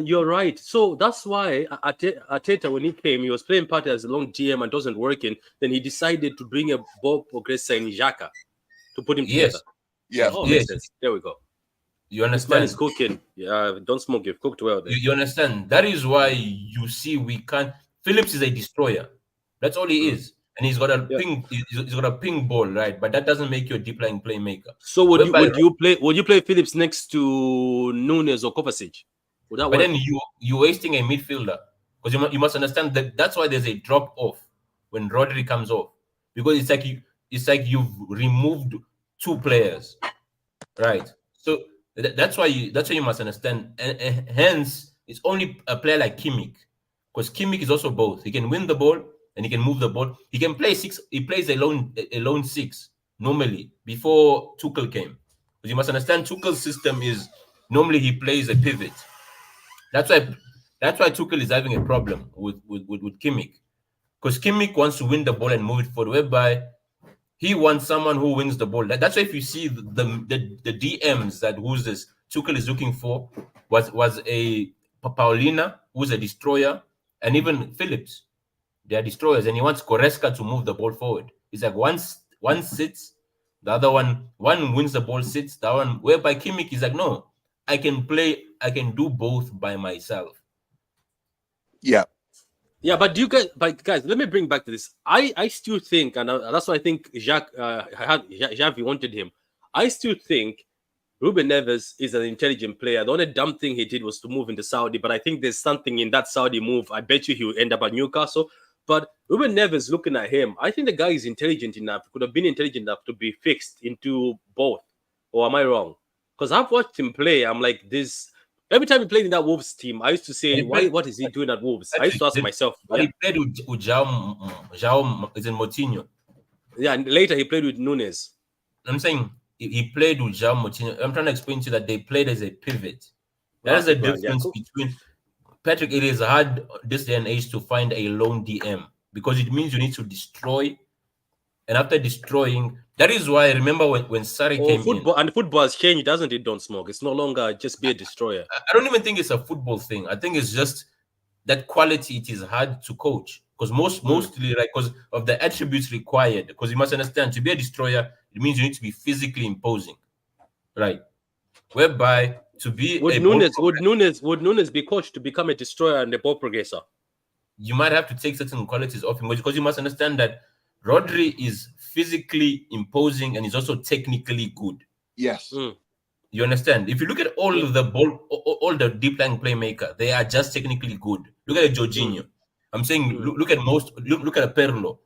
You're right. So that's why Arteta, when he came, he was playing Partey as a long GM and wasn't working. Then he decided to bring a ball progressor in Xhaka to put him together. Yeah. Oh, makes sense. There we go. You understand? This man is cooking. Yeah, don't smoke. You've cooked well there. You understand? That is why you see we can't. Phillips is a destroyer. That's all he is. And he's got a ping. He's got a ping ball, right? But that doesn't make you a deep line playmaker. So would you play Phillips next to Nunes or Kovacic? Would that work? Then you're wasting a midfielder because you must understand that that's why there's a drop off when Rodri comes off because it's like you've removed two players, right? So that's why you must understand, and hence it's only a player like Kimmich because Kimmich is also both. He can win the ball. And he can move the ball. He can play 6. He plays a lone 6 normally before Tuchel came. But you must understand Tuchel's system is normally he plays a pivot. That's why Tuchel is having a problem with Kimmich. Because Kimmich wants to win the ball and move it forward, whereby he wants someone who wins the ball. That's why if you see the DMs that Tuchel is looking for was a Paulina, who's a destroyer, and even Phillips. They are destroyers, and he wants Goretzka to move the ball forward. It's like one sits, the other one wins the ball, sits, the one whereby Kimmich is like, no, I can do both by myself. Yeah. Yeah, but guys, let me bring back to this. I still think, and that's why I think Xavi wanted him. I still think Ruben Neves is an intelligent player. The only dumb thing he did was to move into Saudi, but I think there's something in that Saudi move. I bet you he will end up at Newcastle. But Ruben Neves, looking at him, I think the guy is intelligent enough, could have been intelligent enough to be fixed into both. Or am I wrong? Because I've watched him play. I'm like, this. Every time he played in that Wolves team, I used to say, what is he doing at Wolves? I used to ask myself. But he played with João is in Moutinho. Yeah, and later he played with Nunes. I'm saying he played with João Moutinho. I'm trying to explain to you that they played as a pivot. That is the difference between... Patrick, it is hard this day and age to find a lone DM because it means you need to destroy. And after destroying, that is why I remember when Sarri came in. And football has changed, doesn't it? Don't smoke. It's no longer just be a destroyer. I don't even think it's a football thing. I think it's just that quality. It is hard to coach because mostly like because of the attributes required. Because you must understand, to be a destroyer, it means you need to be physically imposing, right? whereby to be Would a ball Nunes be coached to become a destroyer and a ball progressor? you might have to take certain qualities off him because you must understand that Rodri is physically imposing and he's also technically good. Yes. You understand? If you look at all the deep lying playmaker, they are just technically good. Look at Jorginho. I'm saying look at look at Perlo.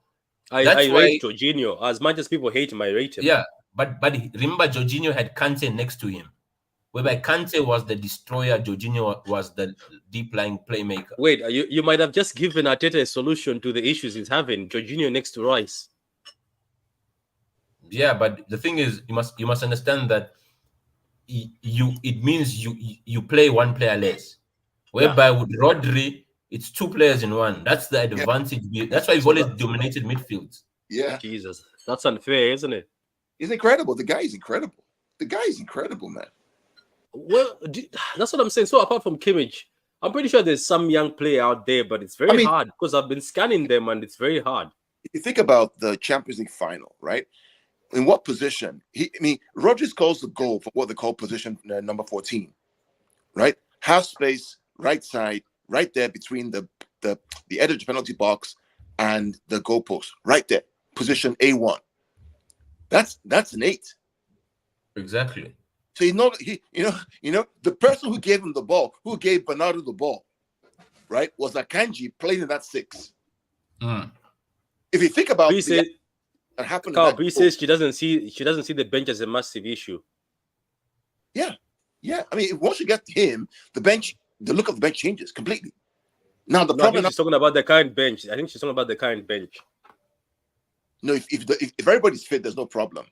I rate Jorginho as much as people hate him. I rate him. Yeah, but remember Jorginho had Kante next to him. Whereby Kante was the destroyer, Jorginho was the deep lying playmaker. Wait, you might have just given Arteta a solution to the issues he's having. Jorginho next to Rice. Yeah, but the thing is, you must understand that it means you play one player less. Whereby with Rodri, it's two players in one. That's the advantage. That's why we've always dominated midfield. Yeah. Jesus, that's unfair, isn't it? He's incredible. The guy is incredible. The guy is incredible, man. Well, that's what I'm saying. So apart from Kimmich, I'm pretty sure there's some young player out there, but it's very hard because I've been scanning them and it's very hard. If you think about the Champions League final, right? In what position? Rodgers calls the goal for what they call position number 14, right? Half space, right side, right there between the edge of the penalty box and the goalpost, right there, position A1. That's an 8. Exactly. So the person who gave him the ball, who gave Bernardo the ball, right, was Akanji playing in that 6. If you think about that happened, Bree says she doesn't see the bench as a massive issue. Yeah. I mean, once you get him, the look of the bench changes completely. Now the problem. She's talking about the current bench. I think she's talking about the current bench. No, if everybody's fit, there's no problem.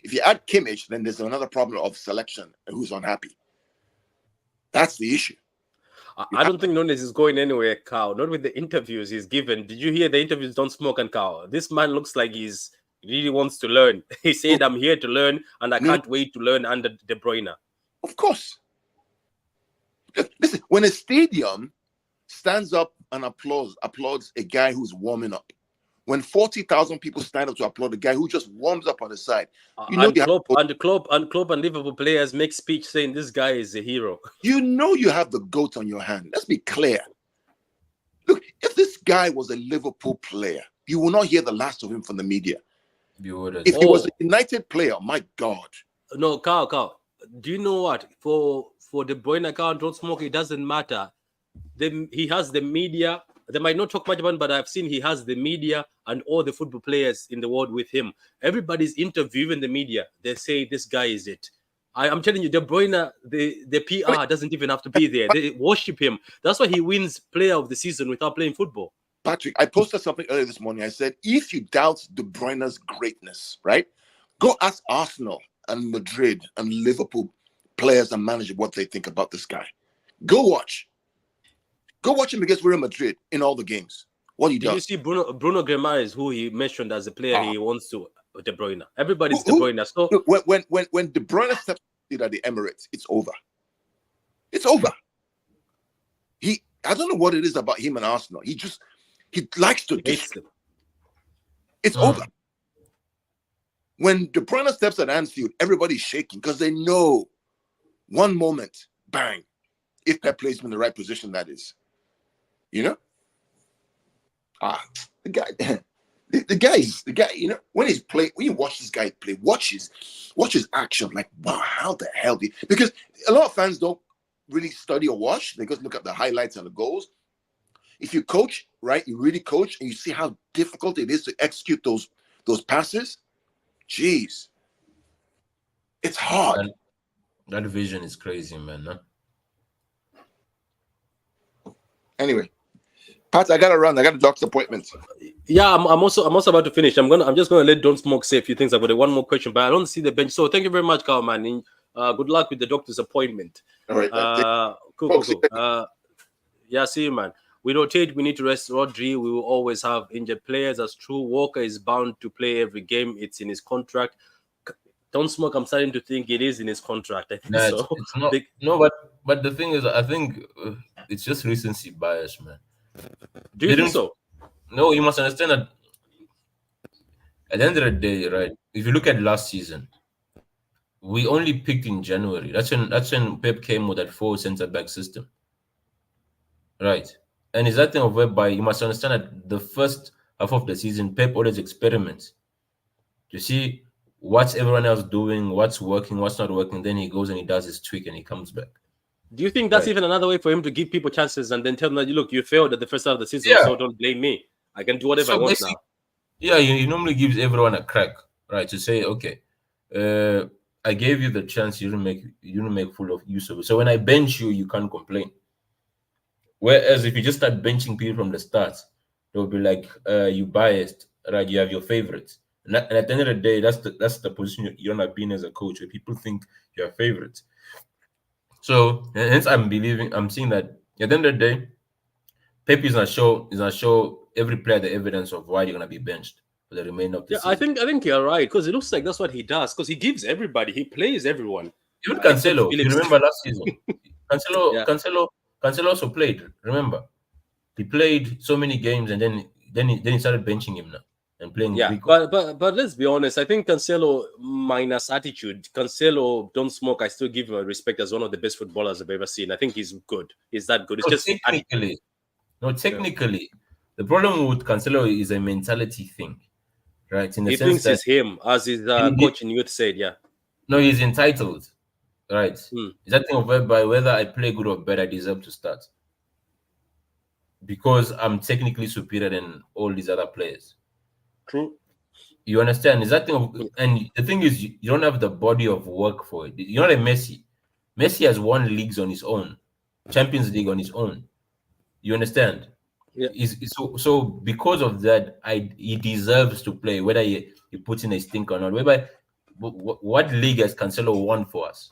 If you add Kimmich, then there's another problem of selection and who's unhappy. That's the issue. I don't think Nunes is going anywhere, Carl. Not with the interviews he's given. Did you hear the interviews? Don't smoke and Carl. This man looks like he really wants to learn. He said, "I'm here to learn, and I can't wait to learn under De Bruyne." Of course. Listen, when a stadium stands up and applauds a guy who's warming up, when 40,000 people stand up to applaud a guy who just warms up on the side, Klopp and Liverpool players make speech saying this guy is a hero. You have the GOAT on your hand. Let's be clear. Look, if this guy was a Liverpool player, you will not hear the last of him from the media. If he was a United player, my God. No, Carl. Do you know what? For De Bruyne account, don't smoke. It doesn't matter. He has the media. They might not talk much about it, but I've seen he has the media and all the football players in the world with him. Everybody's interviewing the media. They say this guy is it. I'm telling you, De Bruyne, the PR doesn't even have to be there. They worship him. That's why he wins Player of the Season without playing football. Patrick, I posted something earlier this morning. I said, if you doubt De Bruyne's greatness, right, go ask Arsenal and Madrid and Liverpool players and managers what they think about this guy. Go watch him against Real Madrid in all the games. What he does. Did you see Bruno Guimaraes, who he mentioned as a player he wants to De Bruyne? Everybody's De Bruyne. So when De Bruyne steps at the Emirates, it's over. It's over. I don't know what it is about him and Arsenal. He likes to destroy. It's over. When De Bruyne steps at Anfield, everybody's shaking because they know one moment, bang, if Pep plays him in the right position, that is. The guy, when he's playing, when you watch this guy play, watch his action, like, wow, how the hell because a lot of fans don't really study or watch, they just look at the highlights and the goals. If you coach, right, you really coach and you see how difficult it is to execute those passes, jeez. It's hard. That vision is crazy, man. Huh? Anyway, Pat, I gotta run. I got a doctor's appointment. Yeah, I'm also about to finish. I'm just gonna let Don't Smoke say a few things. I've got one more question, but I don't see the bench. So thank you very much, Carl, man. Good luck with the doctor's appointment. All right. Cool. Yeah, see you, man. We rotate. We need to rest Rodri. We will always have injured players. That's true. Walker is bound to play every game. It's in his contract. Don't Smoke, I'm starting to think it is in his contract. I think so. It's not. No, but the thing is, I think it's just recency bias, man. Do you think so? No, you must understand that at the end of the day, right? If you look at last season, we only picked in January. That's when Pep came with that 4 centre back system, right? And it's that thing of whereby you must understand that the first half of the season, Pep always experiments to see what's everyone else doing, what's working, what's not working. Then he goes and he does his tweak and he comes back. Do you think that's Right. even another way for him to give people chances and then tell them that, look, you failed at the first half of the season, Yeah. so don't blame me. I can do whatever I So want basically, now. yeah, he normally gives everyone a crack, right? To say, okay, I gave you the chance, you didn't make full of use of it. So when I bench you, you can't complain. Whereas if you just start benching people from the start, they'll be like, you biased, right? You have your favorites. And at the end of the day, that's the position you don't have been as a coach, where people think you're favorites. So hence I'm seeing that at the end of the day, Pep is not show every player the evidence of why you're gonna be benched for the remainder of the Yeah, I season. think you're right, because it looks like that's what he does, because he gives everybody, he plays everyone, Even except Cancelo, if you Phillips. remember last season, Cancelo, Yeah. Cancelo, Cancelo also played. Remember, he played so many games, and then he started benching him now and playing Yeah, Rico. but let's be honest. I think Cancelo minus attitude. Cancelo don't smoke. I still give him a respect as one of the best footballers I've ever seen. I think he's good. He's that good. It's No, just technically, no, yeah. technically, the problem with Cancelo is a mentality thing, right? In the He sense thinks that it's him, as his coach in youth said. Yeah. no, he's entitled, right? Hmm. Is that thing of whereby whether I play good or bad, I deserve to start because I'm technically superior than all these other players. True. You understand? Is that thing of, Yeah. and the thing is, you don't have the body of work for it. You're not a Messi. Messi has won leagues on his own, Champions League on his own. You understand? Yeah. So because of that, he deserves to play, whether he puts in a stink or not. Whereby, what league has Cancelo won for us?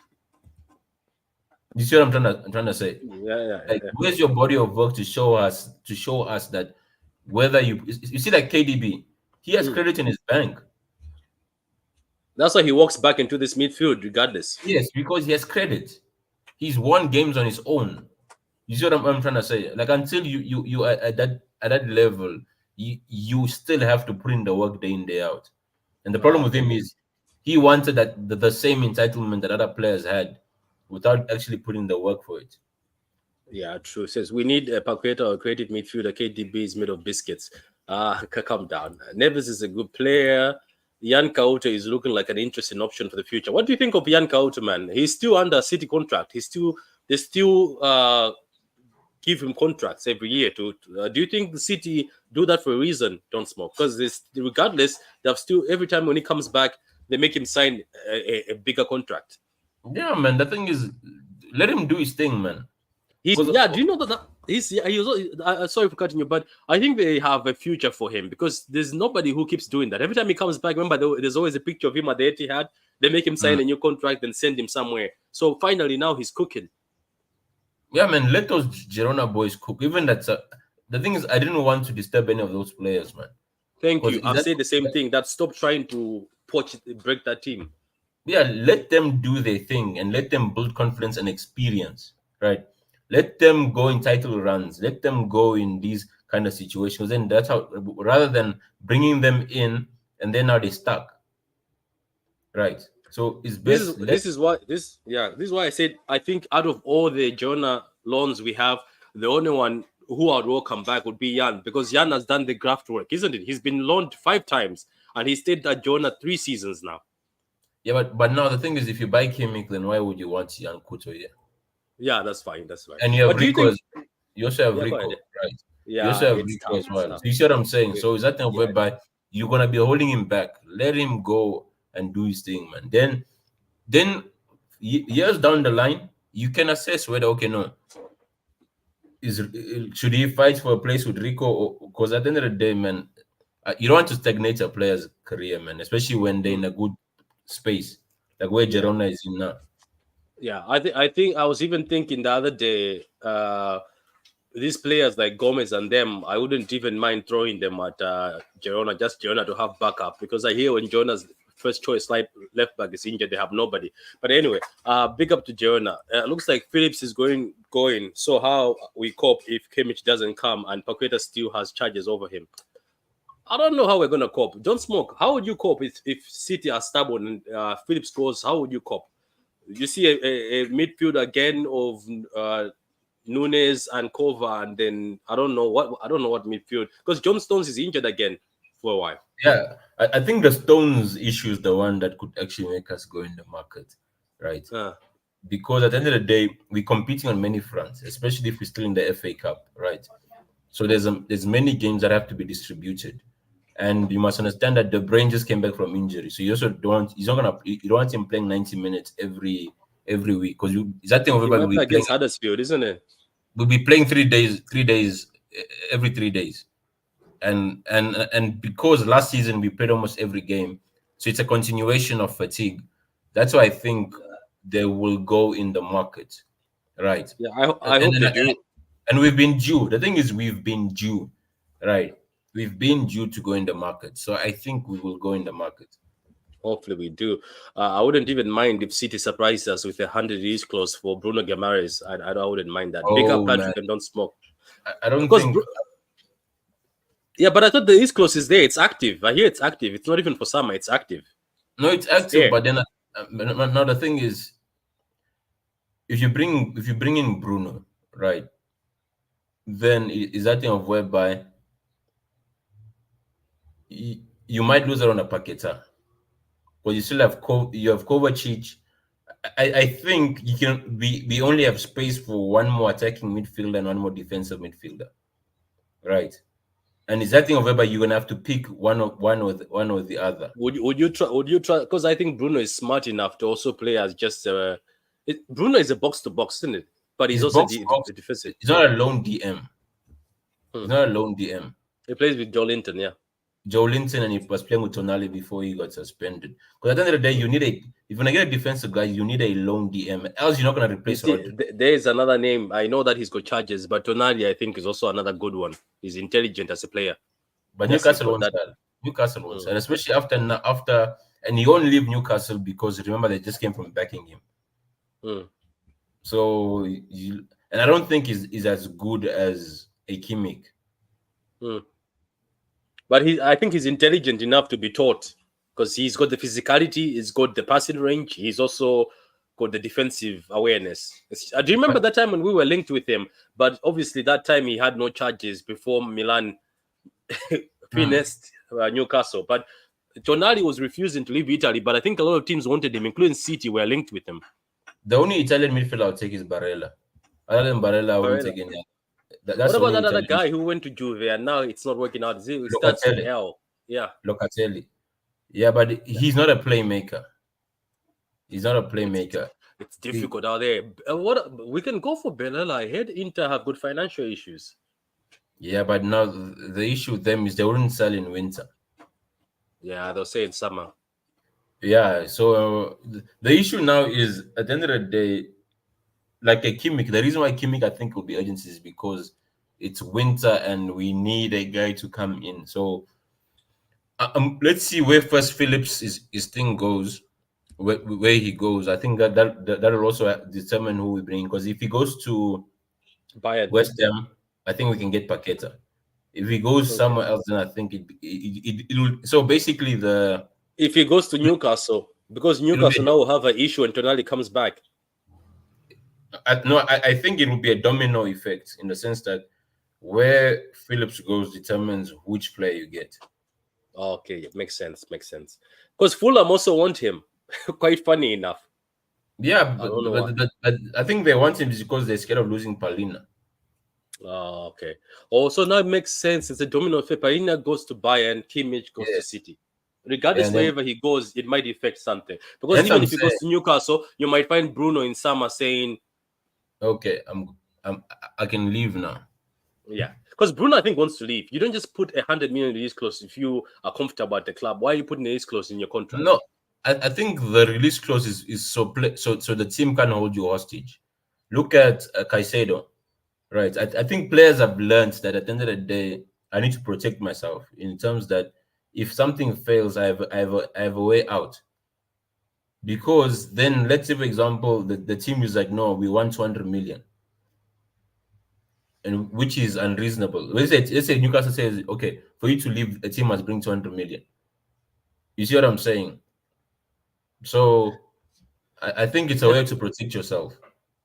You see what I'm trying to say? Like, Yeah. where's your body of work to show us that whether you see like KDB, he has Hmm. credit in his bank. That's why he walks back into this midfield, regardless. Yes, because he has credit. He's won games on his own. You see what I'm trying to say? Like until you are at that level, you still have to put in the work day in day out. And the problem with him is he wanted the same entitlement that other players had without actually putting the work for it. Yeah, true. Says we need a Paqueta or creative midfielder. KDB is made of biscuits. Calm down. Neves is a good player. Jan Kauta is looking like an interesting option for the future. What do you think of Jan Kauta, man? He's still under a City contract. They still give him contracts every year. Do you think the City do that for a reason? Don't smoke, because regardless, they have still every time when he comes back, they make him sign a bigger contract. Yeah, man. The thing is, let him do his thing, man. He's Because yeah. Do you know that he was? Sorry for cutting you, but I think they have a future for him because there's nobody who keeps doing that. Every time he comes back, remember there's always a picture of him at the Etihad. They make him sign a new contract and send him somewhere. So finally, now he's cooking. yeah, man, let those Girona boys cook. Even the thing is, I didn't want to disturb any of those players, man. Thank Because you. I've said the same thing. That stop trying to break that team. yeah, let them do their thing and let them build confidence and experience, right? Let them go in title runs. Let them go in these kind of situations. Then that's how, rather than bringing them in and then now they stuck, right? So it's This best is this is why this yeah this is why I said I think out of all the Jonah loans we have, the only one who I'd welcome back would be Jan, because Jan has done the graft work, isn't it? He's been loaned 5 times and he stayed at Jonah 3 seasons now. yeah, but now the thing is, if you buy Kimmich, then why would you want Jan Kuto here? Yeah, that's fine. That's fine. And you have But do you Rico, think? you also have Yeah, go Rico, ahead. right? You Yeah, also have it's Rico tough. as It's well. tough. So you see what I'm saying? Yeah, So is that thing yeah. whereby you're gonna be holding him back? Let him go and do his thing, man. Then years down the line, you can assess whether okay, no, should he fight for a place with Rico? Because at the end of the day, man, you don't want to stagnate a player's career, man, especially when they're in a good space, like where Yeah. Girona is in now. Yeah, I think I was even thinking the other day, these players like Gomez and them, I wouldn't even mind throwing them at Girona, just Girona to have backup, because I hear when Girona's first choice left back is injured, they have nobody. But anyway, big up to Girona. Looks like Phillips is going. So how we cope if Kimmich doesn't come and Paqueta still has charges over him? I don't know how we're gonna cope. John Smoke, how would you cope if City are stubborn and Phillips scores? How would you cope? You see a midfield again of Nunes and Kova, and then I don't know what midfield, because John Stones is injured again for a while. Yeah, I think the Stones issue is the one that could actually make us go in the market, right? Because at the end of the day, we're competing on many fronts, especially if we're still in the FA Cup, right? So there's many games that have to be distributed, and you must understand that the brain just came back from injury, so you also don't you don't want him playing 90 minutes every week, because that thing He everybody might will play be playing. against Huddersfield, isn't it? We'll be playing 3 days every 3 days, and because last season we played almost every game, so it's a continuation of fatigue. That's why I think they will go in the market, right? Yeah, And I hope and, they and, do. and we've been due. The thing is, we've been due, right? We've been due to go in the market, so I think we will go in the market. Hopefully we do. I wouldn't even mind if City surprised us with a 100 clause for Bruno Guimaraes. I wouldn't mind that. Big up Oh Patrick man, and don't smoke. I don't Because think. yeah, but I thought the East clause is there. It's active. I hear it's active. It's not even for summer. It's active. No, it's active, but then now the thing is, if you bring in Bruno, right, then is that thing of whereby you might lose it on a Paqueta, but you still have you have Kovacic. I think you can. We only have space for one more attacking midfielder and one more defensive midfielder, right? And is that thing of whereby you're gonna have to pick one or the other. Would you try? Would you try? Because I think Bruno is smart enough to also play as just Bruno is a box to box, isn't it? But he's He's also box to box. the defensive. He's not a lone DM. He's Hmm. not a lone DM. He plays with Joe Linton, yeah. Joe Linton, and he was playing with Tonali before he got suspended. Because at the end of the day, you need if you're gonna get a defensive guy, you need a lone DM. Else, you're not gonna You replace see, Rodri. there is another name. I know that he's got charges, but Tonali, I think, is also another good one. He's intelligent as a player. But Yes, he's Newcastle got won't that. start. Newcastle won't start, especially after, and he won't leave Newcastle because remember they just came from backing him. So and I don't think he's as good as a Kimmich. But I think he's intelligent enough to be taught, because he's got the physicality, he's got the passing range, he's also got the defensive awareness. I do remember that time when we were linked with him, but obviously that time he had no charges before Milan finessed Newcastle. But Tonali was refusing to leave Italy, but I think a lot of teams wanted him, including City, were linked with him. The only Italian midfielder I'll take is Barella. Other than Barella, I wouldn't take any. That's what about that Italian other guy who went to Juve and now it's not working out? It starts with L. Yeah. Locatelli. Yeah, but he's not a playmaker. He's not a playmaker. It's difficult out there. What we can go for Barella. I heard Inter have good financial issues. Yeah, but now the issue with them is they wouldn't sell in winter. Yeah, they'll say in summer. Yeah, so the issue now is at the end of the day, like a Kimmich. The reason why Kimmich I think will be urgency is because it's winter and we need a guy to come in. So let's see where first Phillips his thing goes, where he goes. I think that'll also determine who we bring. Because if he goes to Bayern, West Ham, I think we can get Paqueta. If he goes somewhere else, then I think it will. So basically, if he goes to Newcastle, because Newcastle now will have an issue and Tonali comes back. I think it will be a domino effect in the sense that where Phillips goes determines which player you get. Okay, it makes sense. Because Fulham also want him. Quite funny enough. Yeah, but I think they want him because they're scared of losing Palina. Oh, okay. Oh, so now it makes sense. It's a domino effect. Palina goes to Bayern, Kimmich goes to City. Regardless wherever he goes, it might affect something. Because even if he goes to Newcastle, you might find Bruno in summer saying, "Okay, I can leave now." Yeah, because Bruno I think wants to leave. You don't just put 100 million release clause if you are comfortable at the club. Why are you putting a release clause in your contract? No, I think the release clause is so the team can hold you hostage. Look at Caicedo, right? I think players have learned that at the end of the day, I need to protect myself in terms that if something fails, I have a way out. Because then, let's say, for example, the team is like, no, we want 200 million. and which is unreasonable. Let's say Newcastle says, okay, for you to leave, a team must bring 200 million. You see what I'm saying? So I think it's a way to protect yourself.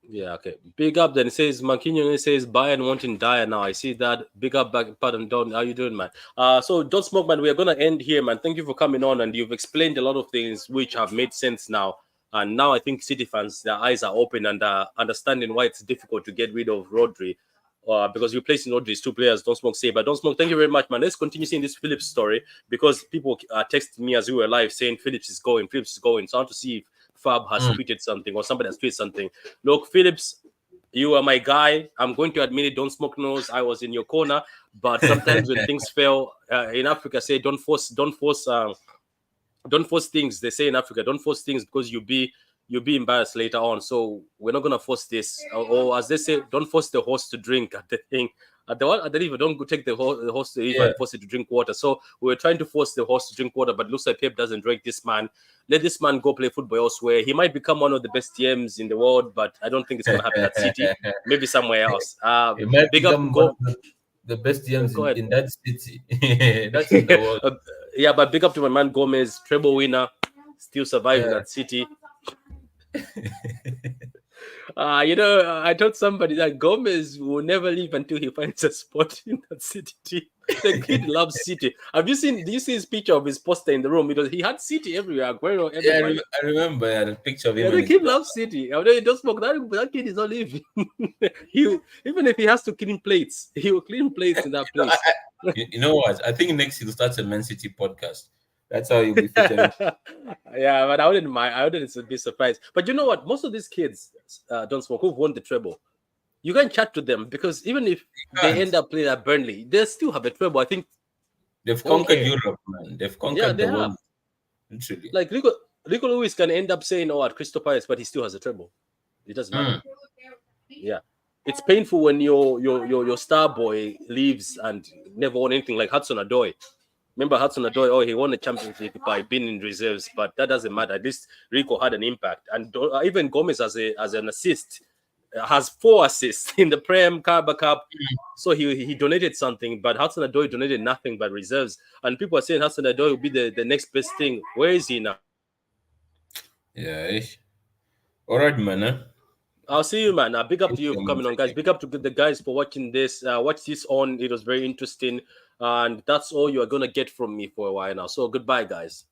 Yeah, okay. Big up. Then it says Manquinho. It says Bayern wanting Dyer now. I see that. Big up, back. Pardon, Don. How you doing, man? So don't smoke, man. We are gonna end here, man. Thank you for coming on, and you've explained a lot of things which have made sense now. And now I think City fans, their eyes are open and understanding why it's difficult to get rid of Rodri. Because replacing Rodri is two players. Don't smoke, say, but don't smoke. Thank you very much, man. Let's continue seeing this Phillips story because people texted me as we were live saying Phillips is going. Phillips is going. So I want to see if Fab has tweeted something or somebody has tweeted something. Look, Phillips, you are my guy. I'm going to admit it. Don't smoke nose. I was in your corner, but sometimes when things fail in Africa, say don't force things. They say in Africa, don't force things because you'll be embarrassed later on. So we're not gonna force this, or as they say, don't force the horse to drink at the thing. At the river, don't go take the horse to the river and force it to drink water. So we were trying to force the horse to drink water, but it looks like Pep doesn't drink this man. Let this man go play football elsewhere. He might become one of the best TMs in the world, but I don't think it's gonna happen at City. Maybe somewhere else. It might Big up, become go. one of the best DMs Go ahead. in that city. That's in the world. Yeah, but big up to my man Gomez, treble winner, still surviving at City. I told somebody that Gomez will never leave until he finds a spot in that City team. The kid loves City. Do you see his picture of his poster in the room? Because he had City everywhere. Aguero, everybody. I remember the picture of him. Yeah, the kid loves City. I mean, don't smoke. That kid is not leaving. Even if he has to clean plates, he will clean plates in that place. You know what? I think next he'll start a Man City podcast. That's how you'll be featured. Yeah, but I wouldn't mind. I wouldn't be surprised. But you know what? Most of these kids don't smoke who've won the treble. You can chat to them because even if they end up playing at Burnley, they still have a treble. I think they've conquered Europe, man. They've conquered the world. Literally. Like Rico Lewis can end up saying, "Oh, at Crystal Palace," but he still has a treble. It doesn't matter. Yeah, it's painful when your star boy leaves and never won anything, like Hudson-Odoi. Remember Hudson-Odoi? Oh, he won the championship by being in reserves, but that doesn't matter. At least Rico had an impact, and even Gomez as an assist has 4 assists in the Prem Carabao Cup. So he donated something, but Hudson-Odoi donated nothing but reserves. And people are saying Hudson-Odoi will be the next best thing. Where is he now? Yeah. All right, man. I'll see you, man. Big up to you for coming on, guys. Big up to the guys for watching this. Watch this on. It was very interesting. And that's all you are going to get from me for a while now. So goodbye, guys.